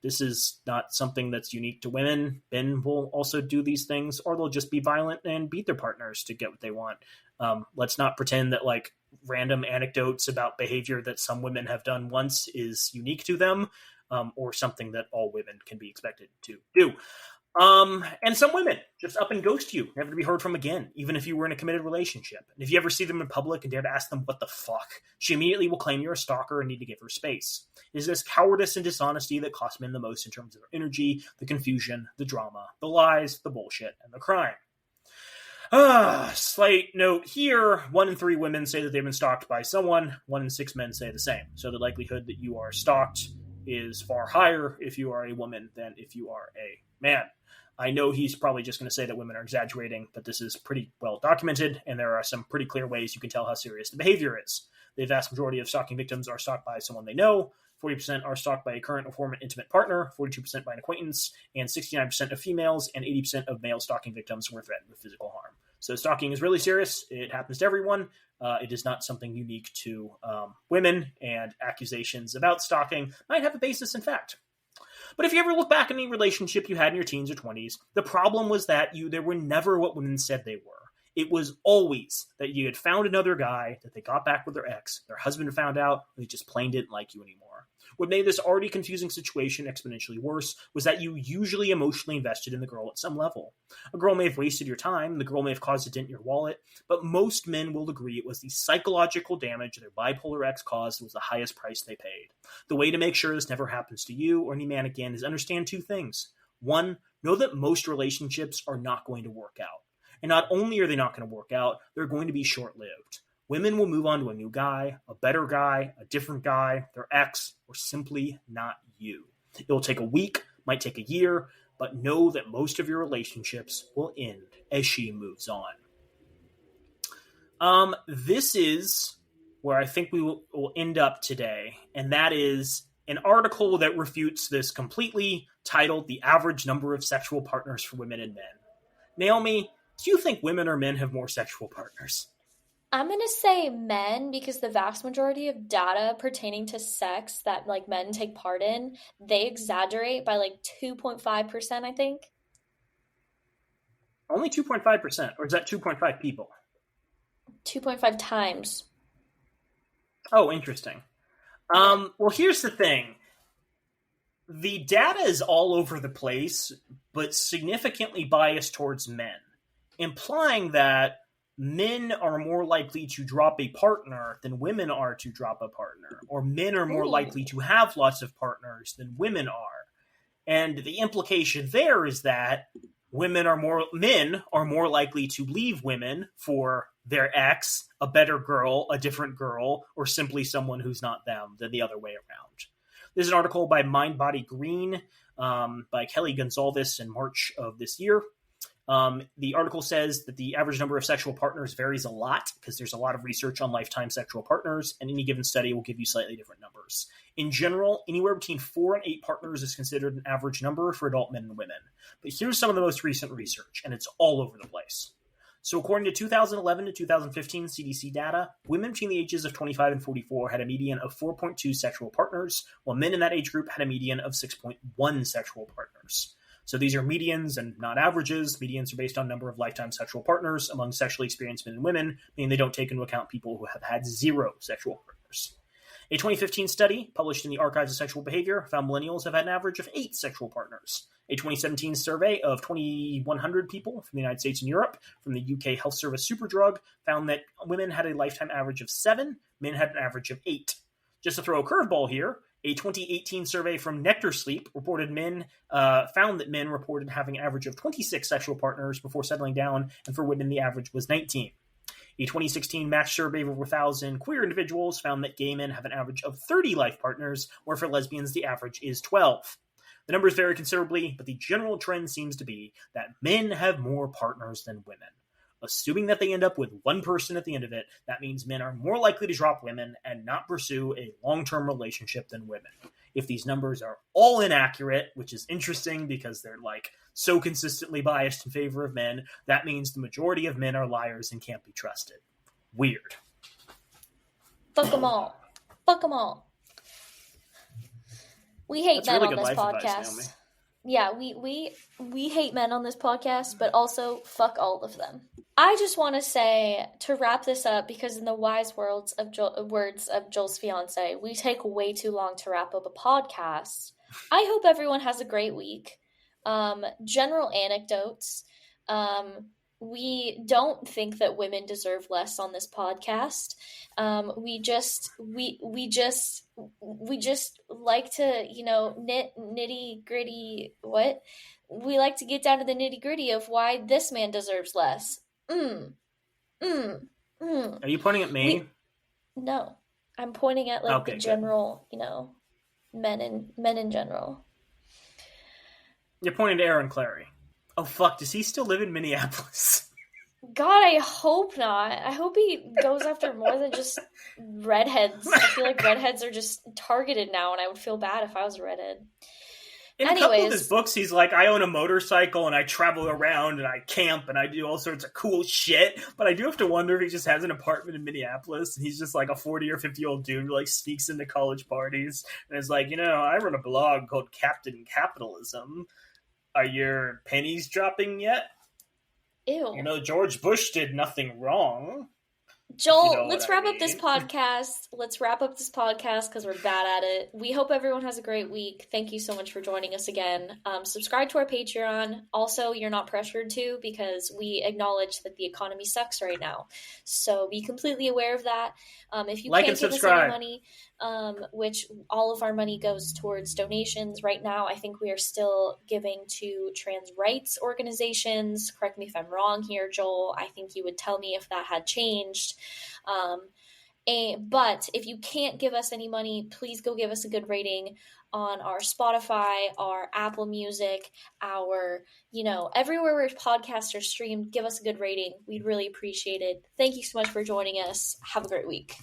This is not something that's unique to women. Men will also do these things, or they'll just be violent and beat their partners to get what they want. Let's not pretend that like random anecdotes about behavior that some women have done once is unique to them, or something that all women can be expected to do. And some women just up and ghost you, never to be heard from again, even if you were in a committed relationship. And if you ever see them in public and dare to ask them what the fuck, she immediately will claim you're a stalker and need to give her space. It is this cowardice and dishonesty that cost men the most in terms of their energy, the confusion, the drama, the lies, the bullshit, and the crime. Slight note here, 1 in 3 women say that they've been stalked by someone, 1 in 6 men say the same. So the likelihood that you are stalked is far higher if you are a woman than if you are a man. I know he's probably just going to say that women are exaggerating, but this is pretty well documented, and there are some pretty clear ways you can tell how serious the behavior is. The vast majority of stalking victims are stalked by someone they know, 40% are stalked by a current or former intimate partner, 42% by an acquaintance, and 69% of females and 80% of male stalking victims were threatened with physical harm. So stalking is really serious. It happens to everyone. It is not something unique to women, and accusations about stalking might have a basis in fact. But if you ever look back at any relationship you had in your teens or 20s, the problem was that they were never what women said they were. It was always that you had found another guy, that they got back with their ex, their husband found out, and they just plain didn't like you anymore. What made this already confusing situation exponentially worse was that you usually emotionally invested in the girl at some level. A girl may have wasted your time, the girl may have caused a dent in your wallet, but most men will agree it was the psychological damage their bipolar ex caused was the highest price they paid. The way to make sure this never happens to you or any man again is understand 2 things. 1, know that most relationships are not going to work out. And not only are they not going to work out, they're going to be short-lived. Women will move on to a new guy, a better guy, a different guy, their ex, or simply not you. It will take a week, might take a year, but know that most of your relationships will end as she moves on. This is where I think we will end up today, and that is an article that refutes this completely, titled The Average Number of Sexual Partners for Women and Men. Naomi, do you think women or men have more sexual partners? I'm going to say men, because the vast majority of data pertaining to sex that like men take part in, they exaggerate by like 2.5%, I think. Only 2.5%, or is that 2.5 people? 2.5 times. Oh, interesting. Well, here's the thing. The data is all over the place, but significantly biased towards men, implying that men are more likely to drop a partner than women are to drop a partner, or men are more likely to have lots of partners than women are. And the implication there is that men are more likely to leave women for their ex, a better girl, a different girl, or simply someone who's not them than the other way around. There's an article by Mind Body Green by Kelly Gonzalez in March of this year. The article says that the average number of sexual partners varies a lot because there's a lot of research on lifetime sexual partners, and any given study will give you slightly different numbers. In general, anywhere between 4 and 8 partners is considered an average number for adult men and women. But here's some of the most recent research, and it's all over the place. So according to 2011 to 2015 CDC data, women between the ages of 25 and 44 had a median of 4.2 sexual partners, while men in that age group had a median of 6.1 sexual partners. So these are medians and not averages. Medians are based on number of lifetime sexual partners among sexually experienced men and women, meaning they don't take into account people who have had 0 sexual partners. A 2015 study published in the Archives of Sexual Behavior found millennials have had an average of 8 sexual partners. A 2017 survey of 2,100 people from the United States and Europe from the UK Health Service Superdrug found that women had a lifetime average of 7, men had an average of 8. Just to throw a curveball here, a 2018 survey from Nectar Sleep found that men reported having an average of 26 sexual partners before settling down, and for women the average was 19. A 2016 match survey of over 1,000 queer individuals found that gay men have an average of 30 life partners, where for lesbians the average is 12. The numbers vary considerably, but the general trend seems to be that men have more partners than women. Assuming that they end up with one person at the end of it, that means men are more likely to drop women and not pursue a long-term relationship than women. If these numbers are all inaccurate, which is interesting because they're like so consistently biased in favor of men, that means the majority of men are liars and can't be trusted. Weird. Fuck them all. Fuck them all. We hate men on this podcast. Yeah, we hate men on this podcast, but also fuck all of them. I just want to say, to wrap this up, because in the wise words of Joel's fiance, we take way too long to wrap up a podcast. I hope everyone has a great week. General anecdotes. We don't think that women deserve less on this podcast. We just like to, nitty gritty. What? We like to get down to the nitty gritty of why this man deserves less. Are you pointing at me? No, I'm pointing at the general, men in general. You're pointing to Aaron Clary. Oh fuck, does he still live in Minneapolis? God, I hope not. I hope he goes after more than just redheads. I feel like redheads are just targeted now, and I would feel bad if I was a redhead. In a couple of his books, he's like, I own a motorcycle, and I travel around, and I camp, and I do all sorts of cool shit, but I do have to wonder if he just has an apartment in Minneapolis, and he's just like a 40 or 50-year-old dude who like sneaks into college parties, and is like, I run a blog called Captain Capitalism. Are your pennies dropping yet? Ew. George Bush did nothing wrong. Joel, let's wrap up this podcast. Let's wrap up this podcast because we're bad at it. We hope everyone has a great week. Thank you so much for joining us again. Subscribe to our Patreon. Also, you're not pressured to, because we acknowledge that the economy sucks right now. So be completely aware of that. If you like can't and give us any which all of our money goes towards donations. Right now, I think we are still giving to trans rights organizations. Correct me if I'm wrong here, Joel. I think you would tell me if that had changed. But if you can't give us any money, please go give us a good rating on our Spotify, our Apple Music, our, everywhere where podcasts are streamed. Give us a good rating. We'd really appreciate it. Thank you so much for joining us. Have a great week.